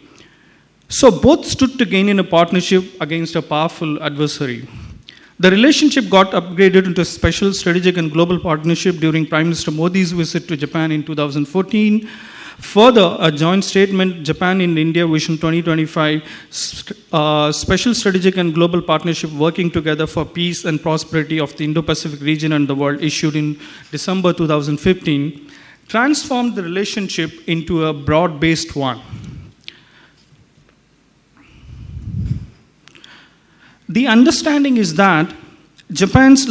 So both stood to gain in a partnership against a powerful adversary. The relationship got upgraded into a special strategic and global partnership during Prime Minister Modi's visit to Japan in 2014. Further, a joint statement, Japan in India Vision 2025, special strategic and global partnership working together for peace and prosperity of the Indo-Pacific region and the world, issued in December 2015, transformed the relationship into a broad-based one. The understanding is that India's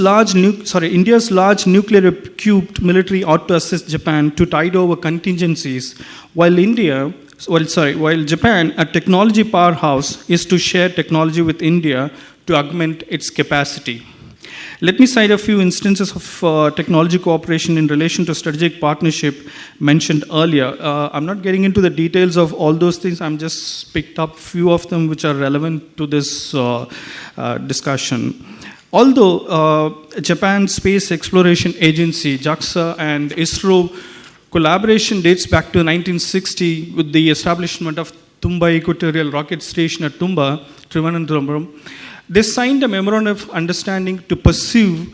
large nuclear-equipped military ought to assist Japan to tide over contingencies, while Japan, a technology powerhouse, is to share technology with India to augment its capacity. Let me cite a few instances of technology cooperation in relation to strategic partnership mentioned earlier. I'm not getting into the details of all those things. I'm just picked up a few of them which are relevant to this discussion. Although Japan's Space Exploration Agency, JAXA, and ISRO collaboration dates back to 1960 with the establishment of Tumba Equatorial Rocket Station at Tumba, Trivandrum, they signed a memorandum of understanding to pursue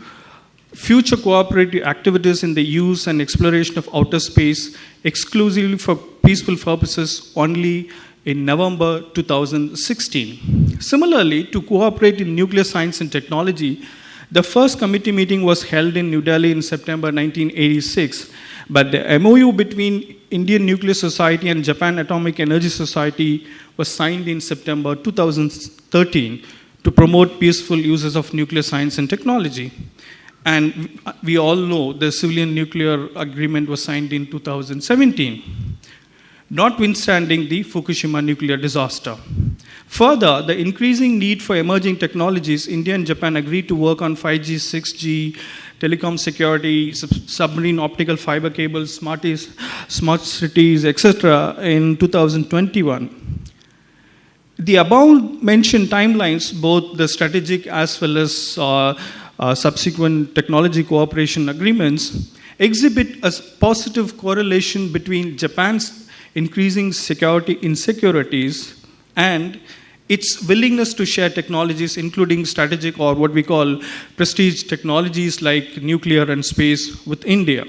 future cooperative activities in the use and exploration of outer space exclusively for peaceful purposes only in November 2016. Similarly, to cooperate in nuclear science and technology, the first committee meeting was held in New Delhi in September 1986, but the MOU between Indian Nuclear Society and Japan Atomic Energy Society was signed in September 2013 to promote peaceful uses of nuclear science and technology. And we all know the civilian nuclear agreement was signed in 2017, notwithstanding the Fukushima nuclear disaster. Further, the increasing need for emerging technologies, India and Japan agreed to work on 5G, 6G, telecom security, submarine optical fiber cables, smart cities, etc. in 2021. The above mentioned timelines, both the strategic as well as subsequent technology cooperation agreements, exhibit a positive correlation between Japan's increasing security insecurities and its willingness to share technologies, including strategic or what we call prestige technologies like nuclear and space, with India.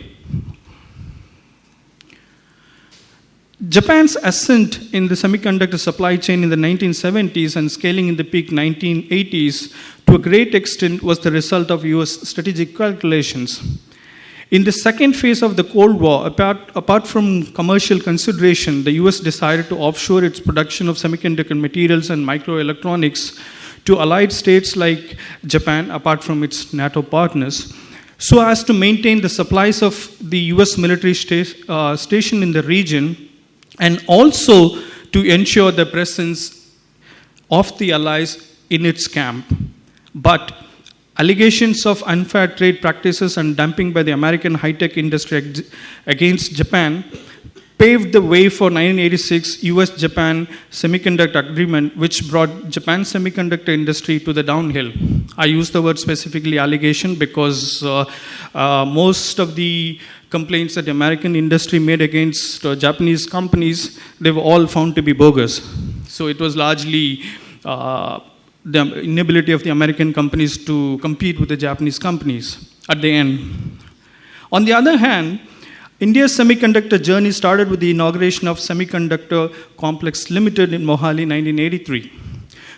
Japan's ascent in the semiconductor supply chain in the 1970s and scaling in the peak 1980s to a great extent was the result of US strategic calculations. In the second phase of the Cold War, apart from commercial consideration, the US decided to offshore its production of semiconductor materials and microelectronics to allied states like Japan, apart from its NATO partners, so as to maintain the supplies of the US military station in the region, and also to ensure the presence of the allies in its camp. But allegations of unfair trade practices and dumping by the American high-tech industry against Japan paved the way for 1986 US-Japan semiconductor agreement, which brought Japan's semiconductor industry to the downhill. I use the word specifically allegation because most of the complaints that the American industry made against Japanese companies, they were all found to be bogus. So it was largely the inability of the American companies to compete with the Japanese companies at the end. On the other hand, India's semiconductor journey started with the inauguration of Semiconductor Complex Limited in Mohali 1983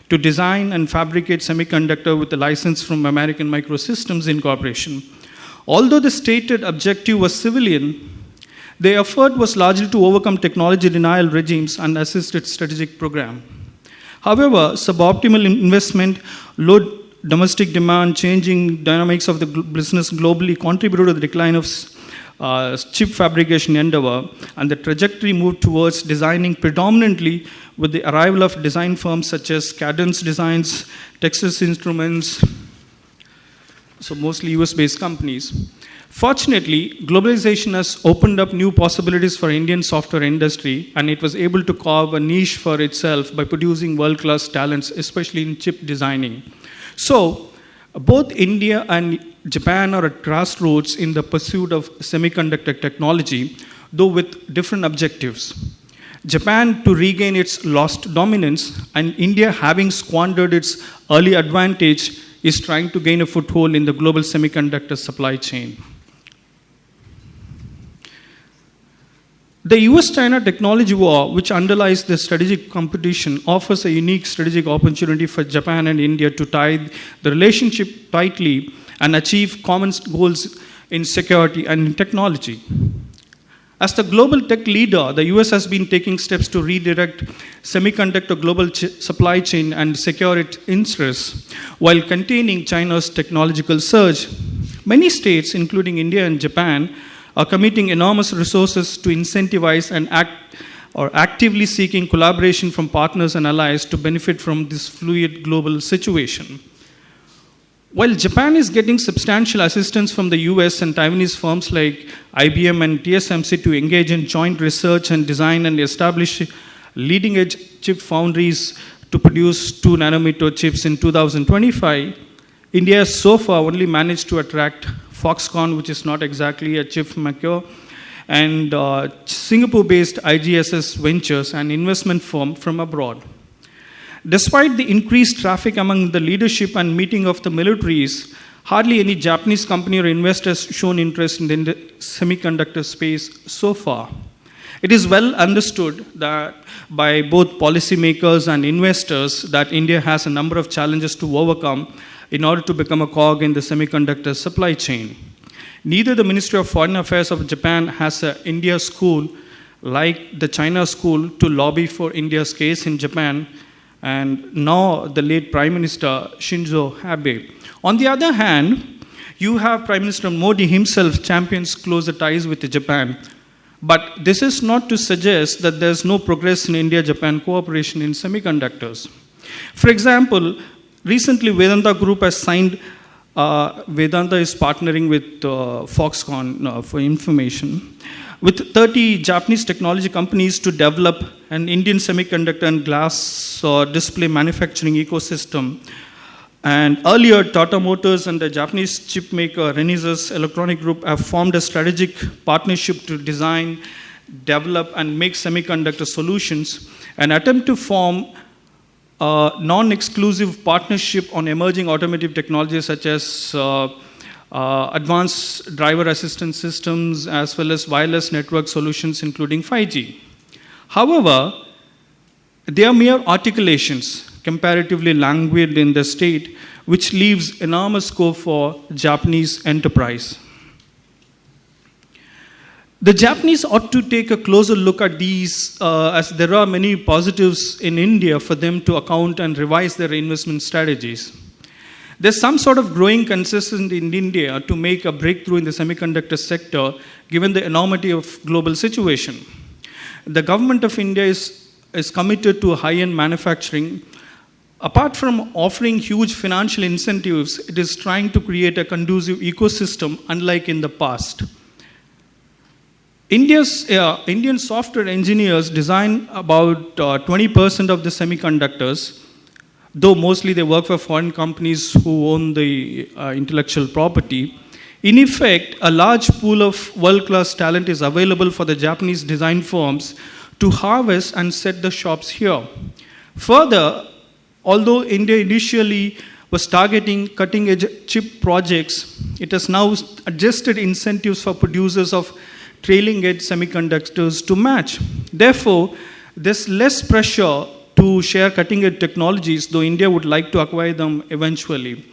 to design and fabricate semiconductor with a license from American Microsystems Incorporation. Although the stated objective was civilian, the effort was largely to overcome technology denial regimes and assist its strategic program. However, suboptimal investment, low domestic demand, changing dynamics of the business globally contributed to the decline of chip fabrication endeavor, and the trajectory moved towards designing predominantly with the arrival of design firms such as Cadence Designs, Texas Instruments, so mostly US-based companies. Fortunately, globalization has opened up new possibilities for Indian software industry, and it was able to carve a niche for itself by producing world-class talents, especially in chip designing. So, both India and Japan are at crossroads in the pursuit of semiconductor technology, though with different objectives. Japan to regain its lost dominance, and India, having squandered its early advantage, is trying to gain a foothold in the global semiconductor supply chain. The US-China technology war, which underlies the strategic competition, offers a unique strategic opportunity for Japan and India to tie the relationship tightly and achieve common goals in security and in technology. As the global tech leader, the US has been taking steps to redirect semiconductor global supply chain and secure its interests while containing China's technological surge. Many states, including India and Japan, are committing enormous resources to incentivize and actively seeking collaboration from partners and allies to benefit from this fluid global situation. While Japan is getting substantial assistance from the US and Taiwanese firms like IBM and TSMC to engage in joint research and design and establish leading-edge chip foundries to produce 2 nanometer chips in 2025, India has so far only managed to attract Foxconn, which is not exactly a chip maker, and Singapore-based IGSS Ventures, an investment firm from abroad. Despite the increased traffic among the leadership and meeting of the militaries, hardly any Japanese company or investor has shown interest in the semiconductor space so far. It is well understood that by both policymakers and investors that India has a number of challenges to overcome in order to become a cog in the semiconductor supply chain. Neither the Ministry of Foreign Affairs of Japan has an India school like the China school to lobby for India's case in Japan, and nor the late Prime Minister Shinzo Abe. On the other hand, you have Prime Minister Modi himself champions closer ties with Japan. But this is not to suggest that there's no progress in India-Japan cooperation in semiconductors. For example, recently Vedanta Group has signed, Vedanta is partnering with Foxconn for information, with 30 Japanese technology companies to develop an Indian semiconductor and glass or display manufacturing ecosystem. And earlier, Tata Motors and the Japanese chip maker Renesas Electronic Group have formed a strategic partnership to design, develop, and make semiconductor solutions, an attempt to form a non-exclusive partnership on emerging automotive technologies such as advanced driver assistance systems as well as wireless network solutions including 5G. However, they are mere articulations, comparatively languid in the state, which leaves enormous scope for Japanese enterprise. The Japanese ought to take a closer look at these, as there are many positives in India for them to account and revise their investment strategies. There's some sort of growing consensus in India to make a breakthrough in the semiconductor sector, given the enormity of global situation. The government of India is committed to high-end manufacturing. Apart from offering huge financial incentives, it is trying to create a conducive ecosystem, unlike in the past. Indian software engineers design about 20% of the semiconductors, though mostly they work for foreign companies who own the intellectual property. In effect, a large pool of world-class talent is available for the Japanese design firms to harvest and set the shops here. Further, although India initially was targeting cutting-edge chip projects, it has now adjusted incentives for producers of trailing edge semiconductors to match. Therefore, there's less pressure to share cutting edge technologies, though India would like to acquire them eventually.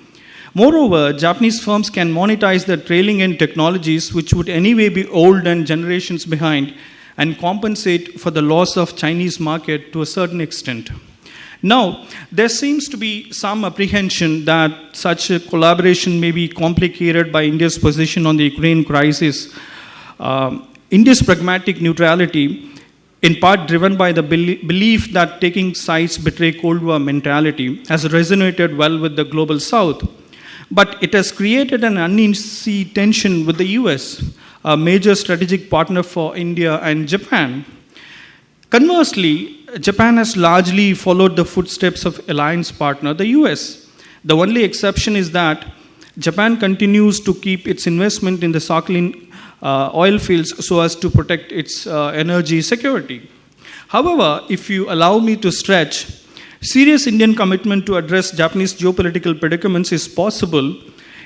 Moreover, Japanese firms can monetize their trailing edge technologies, which would anyway be old and generations behind, and compensate for the loss of Chinese market to a certain extent. Now, there seems to be some apprehension that such a collaboration may be complicated by India's position on the Ukraine crisis. India's pragmatic neutrality, in part driven by the belief that taking sides betray Cold War mentality, has resonated well with the global South. But it has created an uneasy tension with the US, a major strategic partner for India and Japan. Conversely, Japan has largely followed the footsteps of alliance partner, the US. The only exception is that Japan continues to keep its investment in the Sakhalin oil fields so as to protect its energy security. However, if you allow me to stretch, serious Indian commitment to address Japanese geopolitical predicaments is possible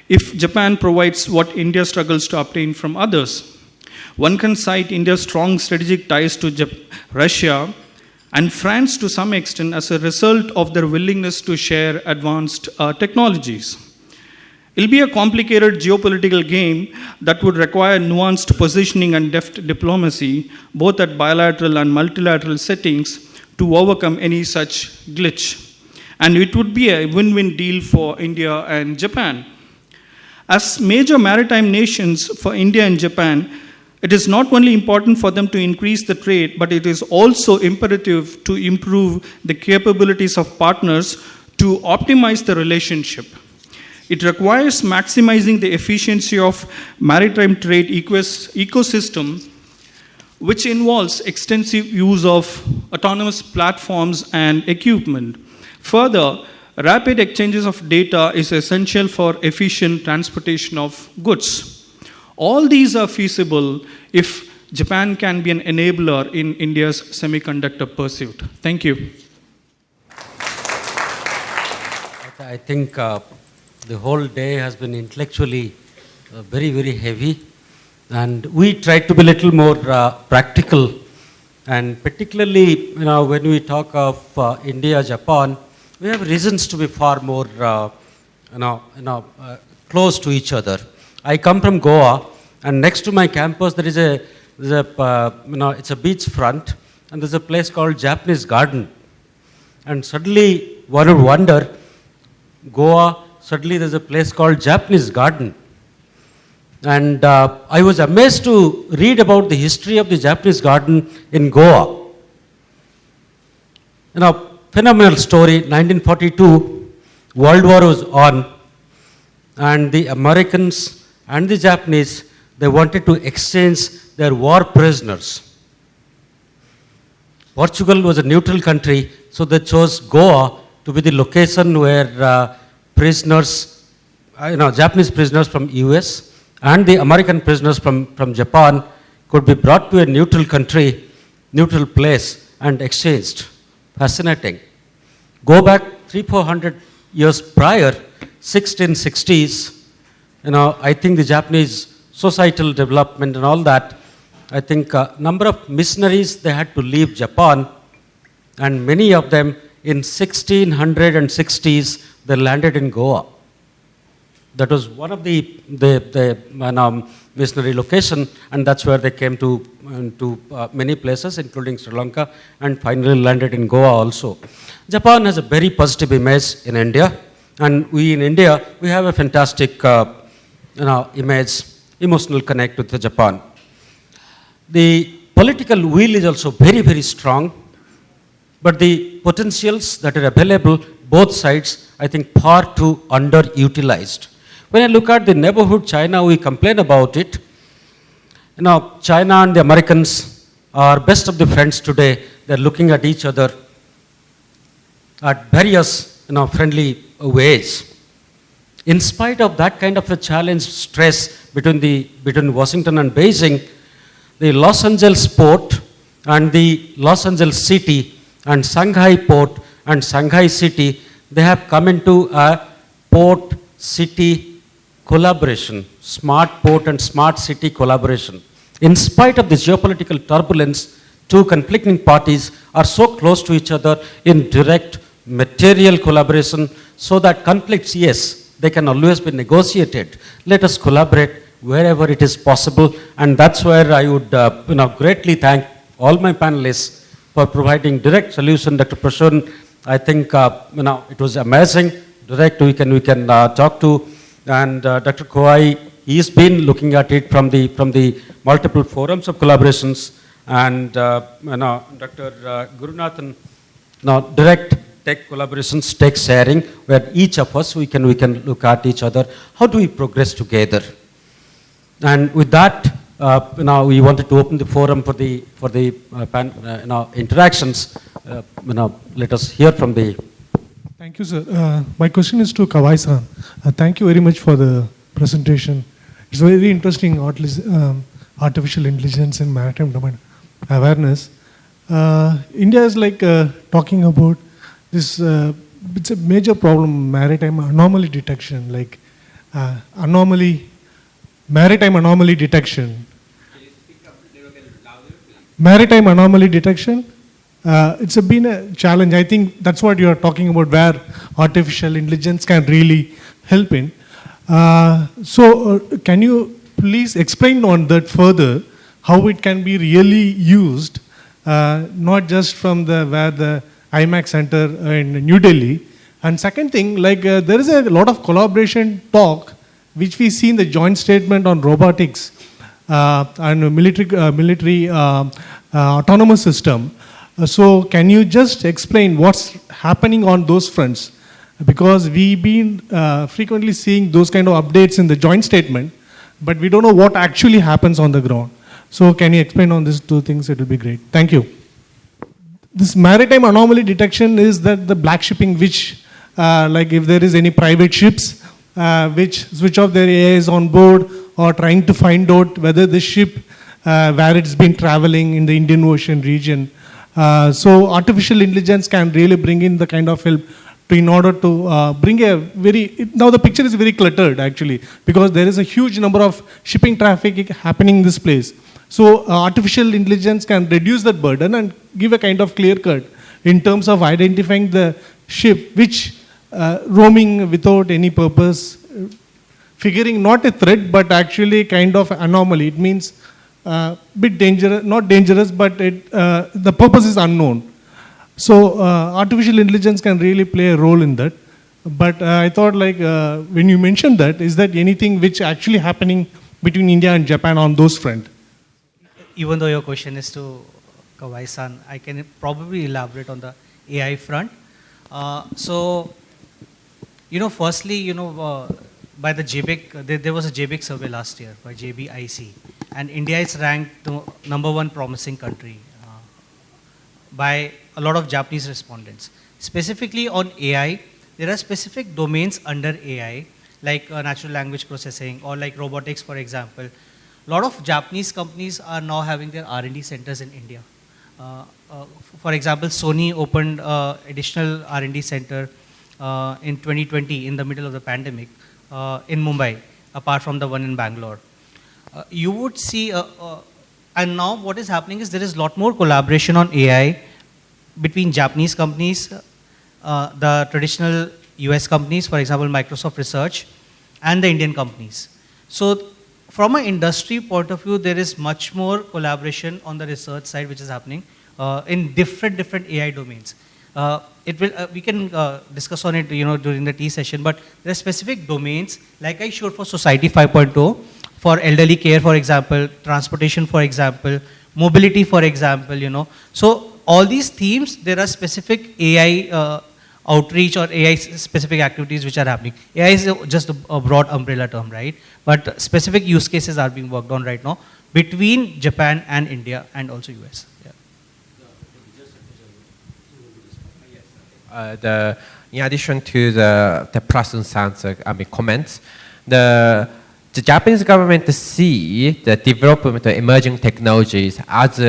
if Japan provides what India struggles to obtain from others. One can cite India's strong strategic ties to Russia and France to some extent as a result of their willingness to share advanced technologies. It will be a complicated geopolitical game that would require nuanced positioning and deft diplomacy, both at bilateral and multilateral settings, to overcome any such glitch. And it would be a win-win deal for India and Japan. As major maritime nations for India and Japan, it is not only important for them to increase the trade, but it is also imperative to improve the capabilities of partners to optimize the relationship. It requires maximizing the efficiency of maritime trade ecosystem, which involves extensive use of autonomous platforms and equipment. Further, rapid exchanges of data is essential for efficient transportation of goods. All these are feasible if Japan can be an enabler in India's semiconductor pursuit. Thank you. I think the whole day has been intellectually very, very heavy. And we tried to be a little more practical. And particularly, when we talk of India, Japan, we have reasons to be far more, close to each other. I come from Goa, and next to my campus there is it's a beach front, and there's a place called Japanese Garden. And suddenly one would wonder, Goa, suddenly there's a place called Japanese Garden. And I was amazed to read about the history of the Japanese Garden in Goa. Phenomenal story. 1942, World War was on, and the Americans and the Japanese, they wanted to exchange their war prisoners. Portugal was a neutral country, so they chose Goa to be the location where prisoners, Japanese prisoners from US and the American prisoners from Japan could be brought to a neutral country, neutral place, and exchanged. Fascinating. Go back 300-400 years prior, 1660s, I think the Japanese societal development and all that, I think a number of missionaries, they had to leave Japan, and many of them in 1660s, they landed in Goa. That was one of the missionary location, and that's where they came to many places, including Sri Lanka, and finally landed in Goa also. Japan has a very positive image in India, and we in India, we have a fantastic image, emotional connect with Japan. The political will is also very, very strong, but the potentials that are available, both sides, I think far too underutilized. When I look at the neighborhood China, we complain about it. China and the Americans are best of the friends today. They're looking at each other at various friendly ways. In spite of that kind of a challenge, stress between Washington and Beijing, the Los Angeles port and the Los Angeles city and Shanghai port and Shanghai city, they have come into a port-city collaboration, smart port and smart city collaboration. in spite of this geopolitical turbulence, two conflicting parties are so close to each other in direct material collaboration, so that conflicts, yes, they can always be negotiated. Let us collaborate wherever it is possible, and that's where I would greatly thank all my panelists for providing direct solution. Dr. Prashun, I think it was amazing. Direct we can talk to, and Dr. Kowai, he's been looking at it from the multiple forums of collaborations, and Dr. Gurunathan, direct tech collaborations, tech sharing, where each of us we can look at each other. How do we progress together? And with that, we wanted to open the forum for the interactions. Let us hear from the. Thank you, sir. My question is to Kawai-san. Thank you very much for the presentation. It's very interesting, artificial intelligence and maritime domain awareness. India is like talking about this, it's a major problem, maritime anomaly detection, like maritime anomaly detection. Maritime anomaly detection, it's been a challenge. I think that's what you're talking about, where artificial intelligence can really help in. Can you please explain on that further, how it can be really used, not just from where the IMAX Center in New Delhi. And second thing, there is a lot of collaboration talk, which we see in the joint statement on robotics and military autonomous system. So can you just explain what's happening on those fronts? Because we've been frequently seeing those kind of updates in the joint statement, but we don't know what actually happens on the ground. So can you explain on these two things? It will be great. Thank you. This maritime anomaly detection is that the black shipping, which if there is any private ships which switch off their AIs on board, or trying to find out whether the ship where it's been traveling in the Indian Ocean region. So artificial intelligence can really bring in the kind of help in order to bring a now the picture is very cluttered actually, because there is a huge number of shipping traffic happening in this place. So artificial intelligence can reduce that burden and give a kind of clear cut in terms of identifying the ship which roaming without any purpose, figuring not a threat but actually kind of anomaly. It means bit dangerous, not dangerous, but the purpose is unknown. So artificial intelligence can really play a role in that. But I thought when you mentioned that, is that anything which actually happening between India and Japan on those front? Even though your question is to Kawai-san, I can probably elaborate on the AI front. Firstly, by the JBIC, there was a JBIC survey last year by JBIC, and India is ranked the #1 promising country by a lot of Japanese respondents. Specifically on AI, there are specific domains under AI, like natural language processing or like robotics, for example. A lot of Japanese companies are now having their R&D centers in India. For example, Sony opened additional R&D center in 2020 in the middle of the pandemic in Mumbai, apart from the one in Bangalore. You would see, and now what is happening is there is a lot more collaboration on AI between Japanese companies, the traditional US companies, for example, Microsoft Research, and the Indian companies. So from an industry point of view, there is much more collaboration on the research side which is happening in different AI domains. We can discuss on it during the tea session, but there are specific domains, like I showed for Society 5.0, for elderly care, for example, transportation, for example, mobility, for example, So all these themes, there are specific AI outreach or AI specific activities which are happening. AI is just a broad umbrella term, right? But specific use cases are being worked on right now between Japan and India and also US. Yeah. In addition to the Prashan's answer, comments, the Japanese government see the development of emerging technologies as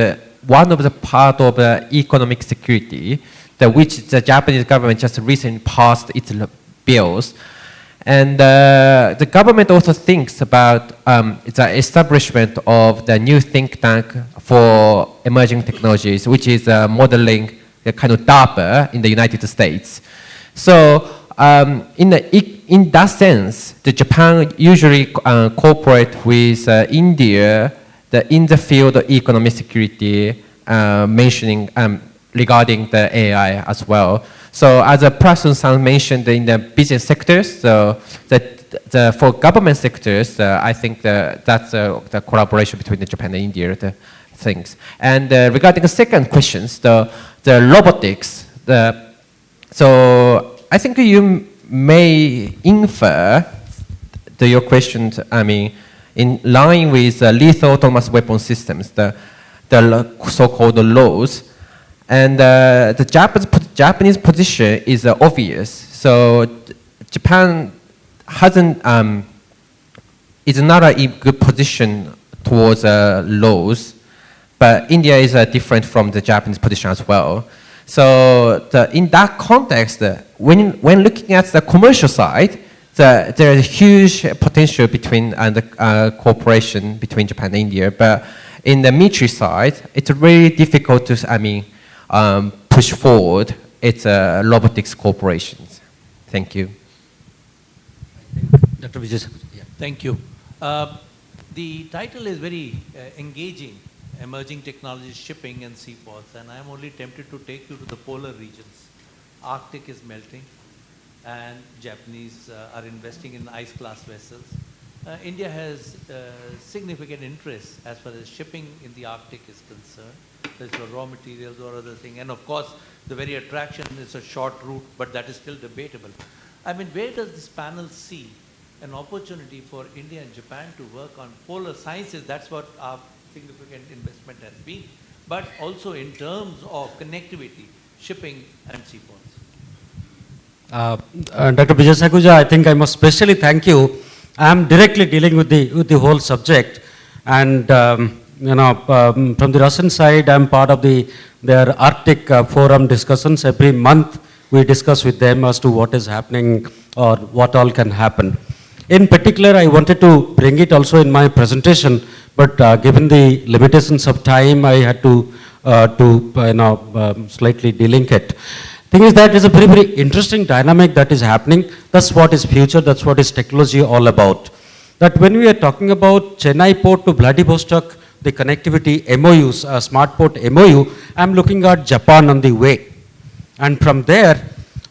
one of the part of economic security, which the Japanese government just recently passed its bills. And the government also thinks about the establishment of the new think tank for emerging technologies, which is modeling the kind of DARPA in the United States. So in that sense, the Japan usually cooperate with India in the field of economic security, mentioning regarding the AI as well. So as a person mentioned in the business sectors, so for government sectors, I think that's the collaboration between the Japan and India, the things. And regarding the second questions, the robotics, so I think you may infer your questions, I mean, in line with lethal autonomous weapon systems, the so-called laws. And the Japanese position is obvious. So Japan is not a good position towards laws, but India is different from the Japanese position as well. So in that context, when looking at the commercial side, there is a huge potential between the cooperation between Japan and India. But in the military side, it's really difficult to, push forward its robotics corporations. Thank you. Dr. Vijay. Yeah. Thank you. The title is very engaging, Emerging Technologies, Shipping and Seaports, and I'm only tempted to take you to the polar regions. Arctic is melting, and Japanese are investing in ice-class vessels. India has significant interest as far as shipping in the Arctic is concerned. There's for raw materials or other thing, and of course, the very attraction is a short route, but that is still debatable. I mean, where does this panel see an opportunity for India and Japan to work on polar sciences? That's what our significant investment has been, but also in terms of connectivity, shipping and seaports. Dr. Vijay Sakuja, I think I must specially thank you. I am directly dealing with the whole subject, and from the Russian side, I am part of their Arctic forum discussions. Every month we discuss with them as to what is happening or what all can happen. In particular, I wanted to bring it also in my presentation, but given the limitations of time, I had to slightly delink it. Thing is that is a very, very interesting dynamic that is happening. That's what is future, that's what is technology all about. That when we are talking about Chennai port to Vladivostok, the connectivity MOUs, smart port MOU, I'm looking at Japan on the way. And from there,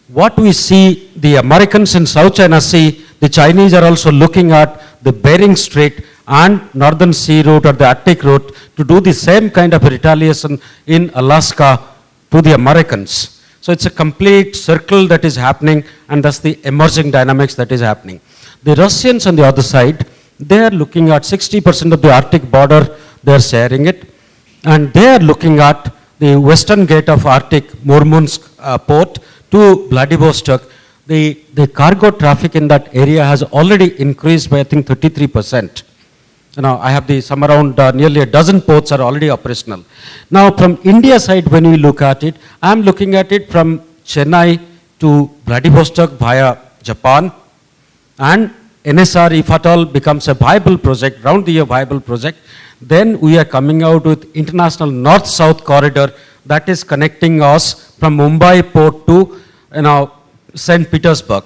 what we see, the Americans in South China Sea, the Chinese are also looking at the Bering Strait and Northern Sea route or the Arctic route to do the same kind of retaliation in Alaska to the Americans. So it's a complete circle that is happening, and that's the emerging dynamics that is happening. The Russians on the other side, they are looking at 60% of the Arctic border, they are sharing it, and they are looking at the western gate of Arctic, Murmansk port to Vladivostok. The cargo traffic in that area has already increased by, I think, 33%. I have some around nearly a dozen ports are already operational. Now, from India side, when we look at it, I'm looking at it from Chennai to Vladivostok via Japan, and NSR, if at all, becomes a viable project, round the year viable project. Then we are coming out with international north-south corridor that is connecting us from Mumbai port to St. Petersburg.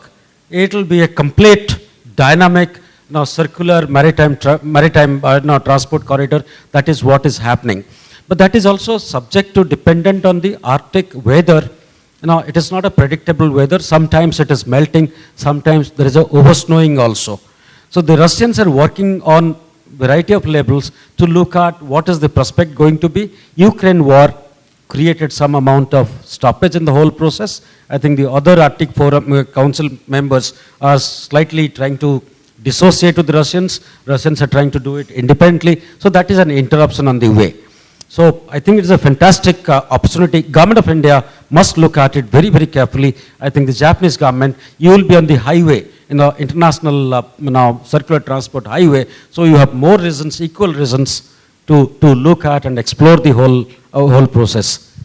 It will be a complete dynamic circular maritime transport corridor. That is what is happening. But that is also subject to dependent on the Arctic weather. It is not a predictable weather. Sometimes it is melting. Sometimes there is a oversnowing also. So the Russians are working on variety of levels to look at what is the prospect going to be. Ukraine war created some amount of stoppage in the whole process. I think the other Arctic Forum Council members are slightly trying to dissociate with the Russians. Russians are trying to do it independently. So that is an interruption on the way. So I think it's a fantastic opportunity. Government of India must look at it very, very carefully. I think the Japanese government, you will be on the highway, international circular transport highway. So you have more reasons, equal reasons to look at and explore the whole process.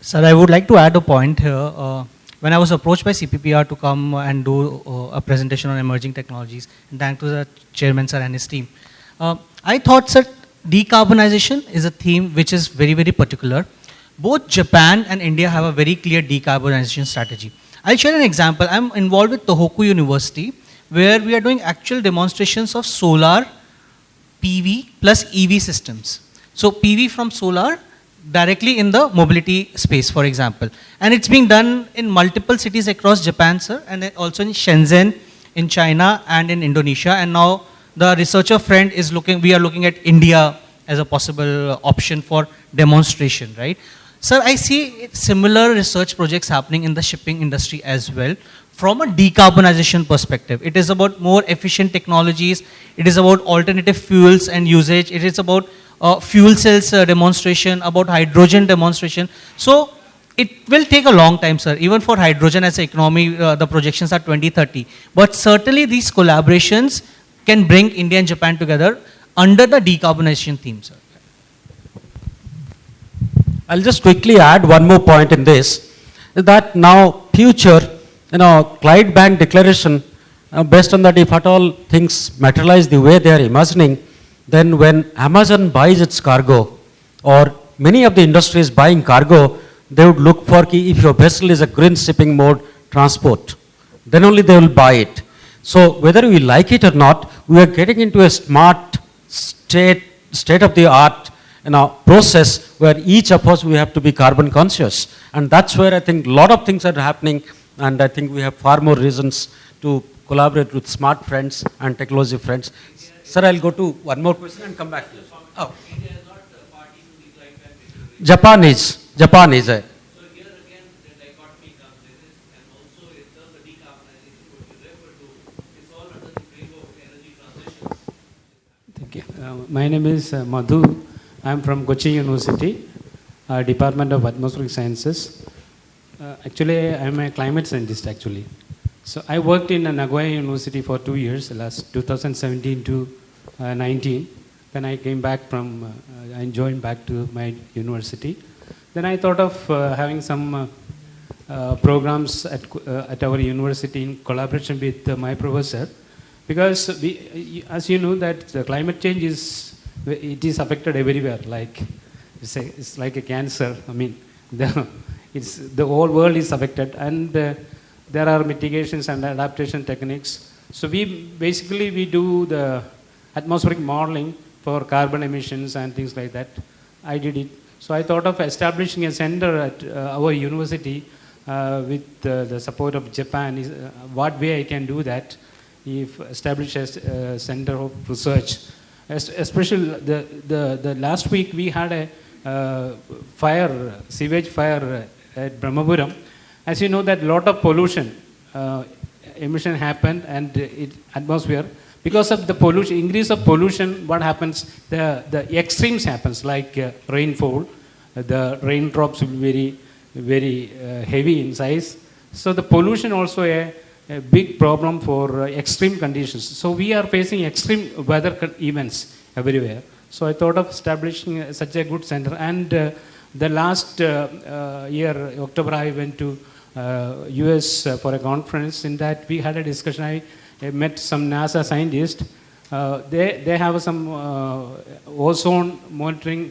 Sir, I would like to add a point here. when I was approached by CPPR to come and do a presentation on emerging technologies, and thanks to the chairman sir and his team, I thought, sir, decarbonization is a theme which is very, very particular. Both Japan and India have a very clear decarbonization strategy. I'll share an example. I'm involved with Tohoku University, where we are doing actual demonstrations of solar, PV plus EV systems. So PV from solar directly in the mobility space, for example. And it's being done in multiple cities across Japan, sir, and also in Shenzhen, in China, and in Indonesia. And now the researcher friend is we are looking at India as a possible option for demonstration, right? Sir, I see similar research projects happening in the shipping industry as well. From a decarbonization perspective, it is about more efficient technologies, it is about alternative fuels and usage, it is about fuel cells demonstration, about hydrogen demonstration. So it will take a long time, sir. Even for hydrogen as an economy, the projections are 2030. But certainly these collaborations can bring India and Japan together under the decarbonization theme, sir. I'll just quickly add one more point in this, that now future, Clyde Bank declaration, based on that, if at all things materialize the way they are imagining, then when Amazon buys its cargo, or many of the industries buying cargo, they would look for if your vessel is a green shipping mode transport, then only they will buy it. So whether we like it or not, we are getting into a smart state-of-the-art process where each of us, we have to be carbon conscious. And that's where I think a lot of things are happening, and I think we have far more reasons to collaborate with smart friends and technology friends. Sir, I'll go to one more question and come back to you. Oh. India is not a party to the Clyde Bank declaration. Japan is. So here again, the dichotomy comes in it, and also in terms of decarbonization, what you refer to, it's all under the framework of energy transitions. Thank you. My name is Madhu. I am from Kochi University, Department of Atmospheric Sciences. Actually, I am a climate scientist actually. So I worked in Nagoya University for 2 years, last 2017 to 19. When I came back from, I joined back to my university. Then I thought of having some programs at our university in collaboration with my professor, because as you know that the climate change is affected everywhere. Like it's like a cancer. I mean, the whole world is affected, and there are mitigations and adaptation techniques. So we do the atmospheric modeling for carbon emissions and things like that. I did it. So I thought of establishing a center at our university with the support of Japan. What way I can do that? If establish a center of research. Especially the last week we had a sewage fire at Brahmapuram. As you know that a lot of pollution, emission happened, and atmosphere. Because of the pollution, increase of pollution, what happens? The extremes happens, like rainfall. The raindrops will be very heavy in size. So the pollution also a big problem for extreme conditions. So we are facing extreme weather events everywhere. So I thought of establishing such a good center. And the last year, October, I went to US for a conference. In that we had a discussion. I met some NASA scientists. They have some ozone monitoring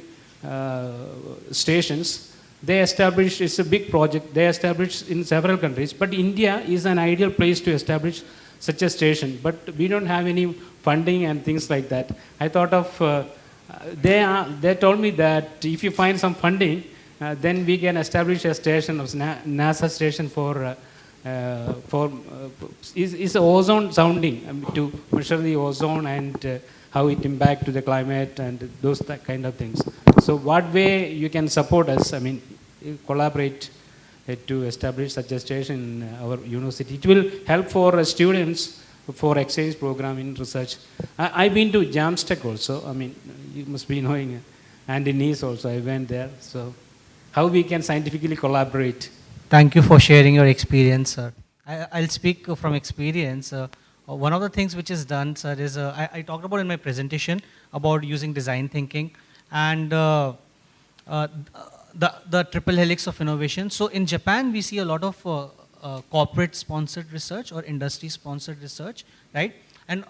stations. They established, it's a big project, they established in several countries, but India is an ideal place to establish such a station, but we don't have any funding and things like that. I thought of, they told me that if you find some funding, then we can establish a station, of NASA station for is ozone sounding, to measure the ozone and how it impacts to the climate and those kind of things. So what way you can support us, I mean, collaborate to establish such a station in our university. It will help for students for exchange program in research. I've been to Jamstack also, I mean, you must be knowing, and in Nice also, I went there. So how we can scientifically collaborate. Thank you for sharing your experience, sir. I'll speak from experience. One of the things which is done, sir, is I talked about in my presentation about using design thinking and the triple helix of innovation. So in Japan, we see a lot of corporate-sponsored research or industry-sponsored research, right? And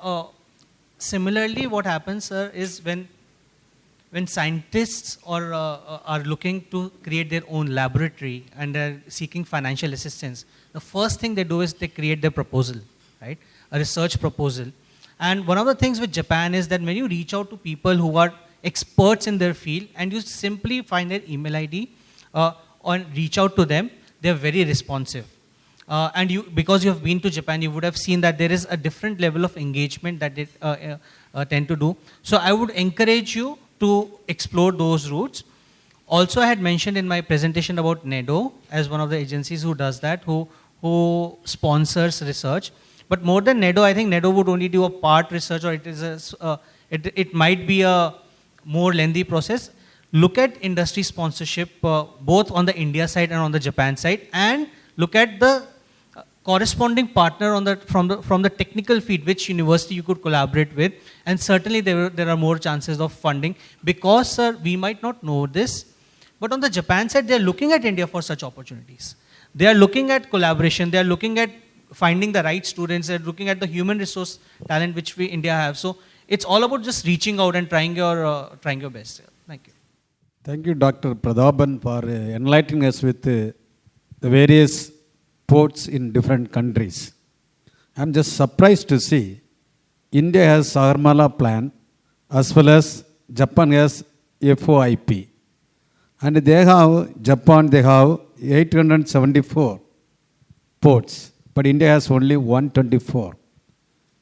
similarly, what happens, sir, is when scientists are looking to create their own laboratory and they're seeking financial assistance, the first thing they do is they create their proposal, right? A research proposal. And one of the things with Japan is that when you reach out to people who are experts in their field and you simply find their email ID and reach out to them, they're very responsive. And because you have been to Japan, you would have seen that there is a different level of engagement that they tend to do. So I would encourage you to explore those routes. Also, I had mentioned in my presentation about NEDO as one of the agencies who does that, who sponsors research. But more than NEDO, I think NEDO would only do a part research, or it might be a more lengthy process. Look at industry sponsorship, both on the India side and on the Japan side, and look at the corresponding partner from the technical field, which university you could collaborate with, and certainly there are more chances of funding, because we might not know this, but on the Japan side, they are looking at India for such opportunities. They are looking at collaboration, they are looking at finding the right students, they are looking at the human resource talent which we India have. So it's all about just reaching out and trying your best. Thank you. Thank you, Dr. Pradhaban, for enlightening us with the various ports in different countries. I'm just surprised to see India has Sagarmala plan as well as Japan has FOIP. And Japan have 874 ports, but India has only 124.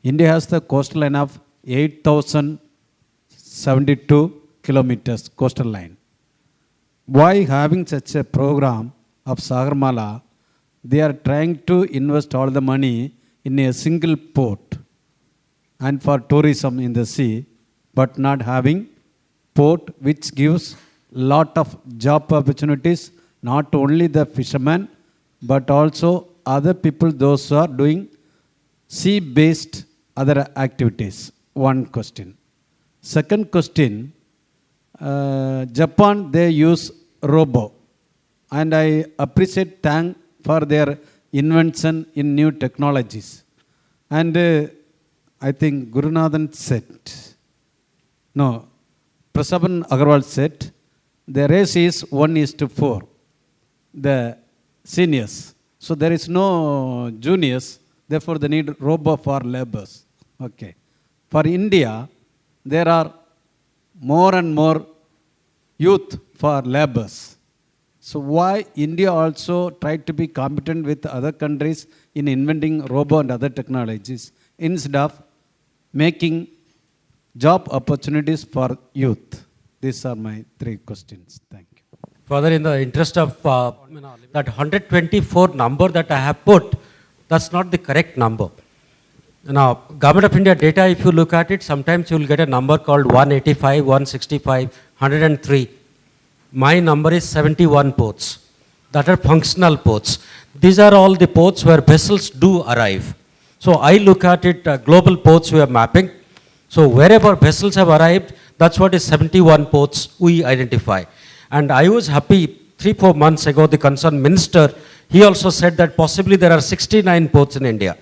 India has the coastal line of 8,072 kilometers coastal line. Why having such a program of Sagarmala, they are trying to invest all the money in a single port and for tourism in the sea, but not having port which gives lot of job opportunities, not only the fishermen, but also other people, those who are doing sea-based other activities. One question. Second question, Japan, they use robo. And I appreciate thank for their invention in new technologies. And I think Gurunathan said, Prasaban Agarwal said, the race is 1:4, the seniors. So there is no juniors, therefore they need robo for laborers. Okay. For India, there are more and more youth for laborers. So why India also tried to be competent with other countries in inventing robo and other technologies instead of making job opportunities for youth? These are my 3 questions. Thank you. Further, in the interest of that 124 number that I have put, that's not the correct number. Now, Government of India data, if you look at it, sometimes you will get a number called 185, 165, 103. My number is 71 ports that are functional ports. These are all the ports where vessels do arrive. So I look at it, global ports we are mapping. So wherever vessels have arrived, that's what is 71 ports we identify. And I was happy 3-4 months ago, the concerned minister, he also said that possibly there are 69 ports in India.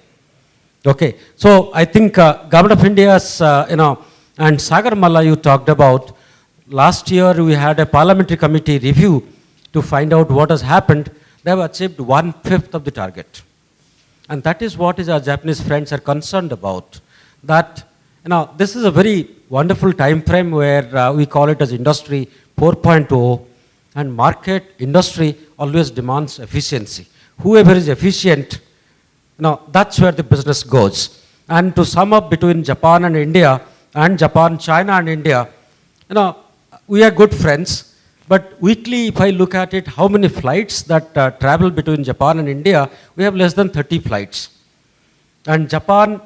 Okay, so I think Government of India's, and Sagarmala you talked about, last year we had a parliamentary committee review to find out what has happened. They have achieved 1/5 of the target. And that is what our Japanese friends are concerned about. That, this is a very wonderful time frame where we call it as Industry 4.0, and market industry always demands efficiency. Whoever is efficient, that's where the business goes. And to sum up between Japan and India, and Japan, China and India, we are good friends, but weekly if I look at it, how many flights that travel between Japan and India, we have less than 30 flights. And Japan,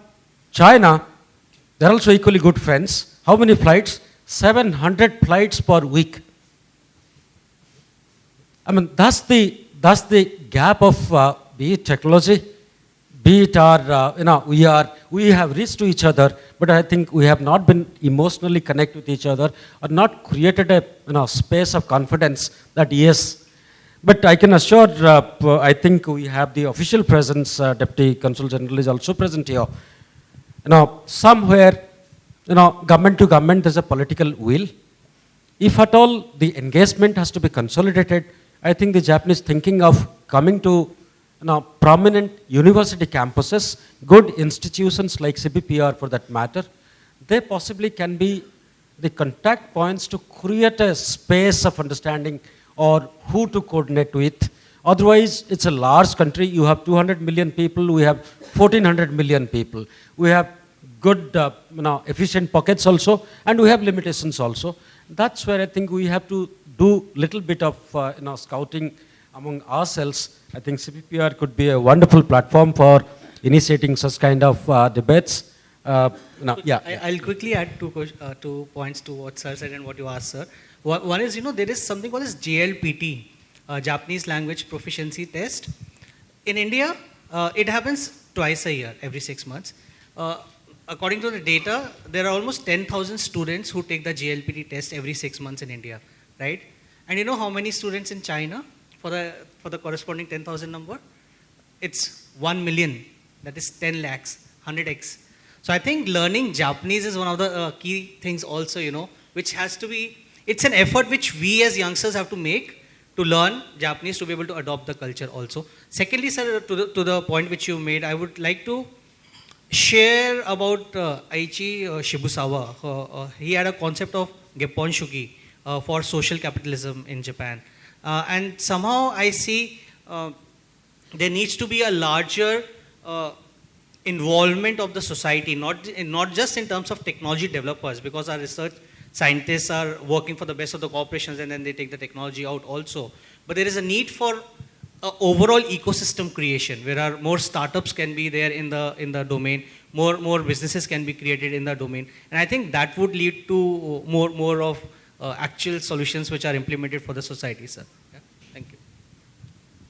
China, they're also equally good friends. How many flights? 700 flights per week. I mean, that's the gap of be it technology, be it our, we have reached to each other, but I think we have not been emotionally connected with each other, or not created a space of confidence that yes, But I can assure, I think we have the official presence, Deputy Consul General is also present here. Somewhere, government to government, there's a political will. If at all the engagement has to be consolidated, I think the Japanese thinking of coming to prominent university campuses, good institutions like CBPR for that matter, they possibly can be the contact points to create a space of understanding or who to coordinate with. Otherwise, it's a large country. You have 200 million people. We have 1,400 million people. We have good, efficient pockets also, and we have limitations also. That's where I think we have to do little bit of, scouting among ourselves. I think CPPR could be a wonderful platform for initiating such kind of debates. I'll quickly add two points to what sir said and what you asked, sir. One is, there is something called as JLPT, Japanese Language Proficiency Test. In India, it happens twice a year, every 6 months. According to the data, there are almost 10,000 students who take the JLPT test every 6 months in India, right? And you know how many students in China for the corresponding 10,000 number? It's 1 million. That is 10 lakhs, 100x. So I think learning Japanese is one of the key things also, which has to be, it's an effort which we as youngsters have to make to learn Japanese to be able to adopt the culture also. Secondly, sir, to the point which you made, I would like to share about Aichi Shibusawa. He had a concept of Gepponshuki for social capitalism in Japan. And somehow I see there needs to be a larger involvement of the society, not just in terms of technology developers, because our research scientists are working for the best of the corporations and then they take the technology out also. But there is a need for overall ecosystem creation, where more startups can be there in the domain, more businesses can be created in the domain, and I think that would lead to more of actual solutions which are implemented for the society, sir. Yeah? Thank you.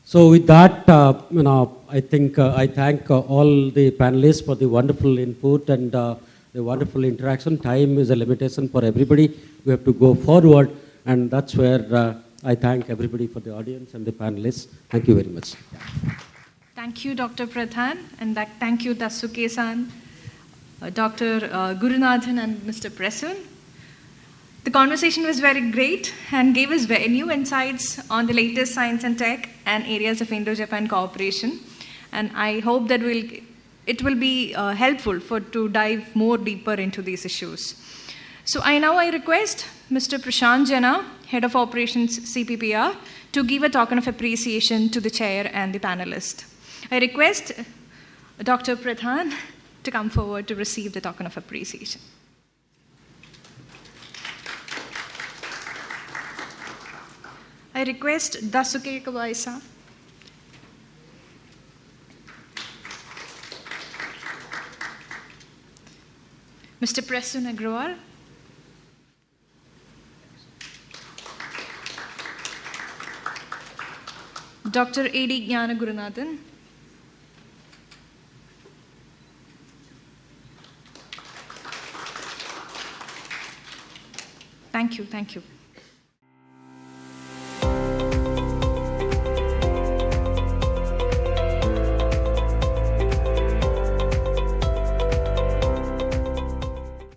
So with that, I think I thank all the panelists for the wonderful input and the wonderful interaction. Time is a limitation for everybody. We have to go forward, and that's where I thank everybody for the audience and the panelists. Thank you very much. Thank you, Dr. Pradhan, and thank you, Dasuke-san, Dr. Gurunathan, and Mr. Presun. The conversation was very great and gave us very new insights on the latest science and tech and areas of Indo-Japan cooperation. And I hope that it will be helpful to dive more deeper into these issues. So I request Mr. Prashant Jena, Head of Operations CPPR, to give a token of appreciation to the chair and the panelist. I request Dr. Pradhan to come forward to receive the token of appreciation. I request Dasuke Kawaisa. Mr. Presun Agrawal. Dr. A.D. Jnana Gurunathan. Thank you.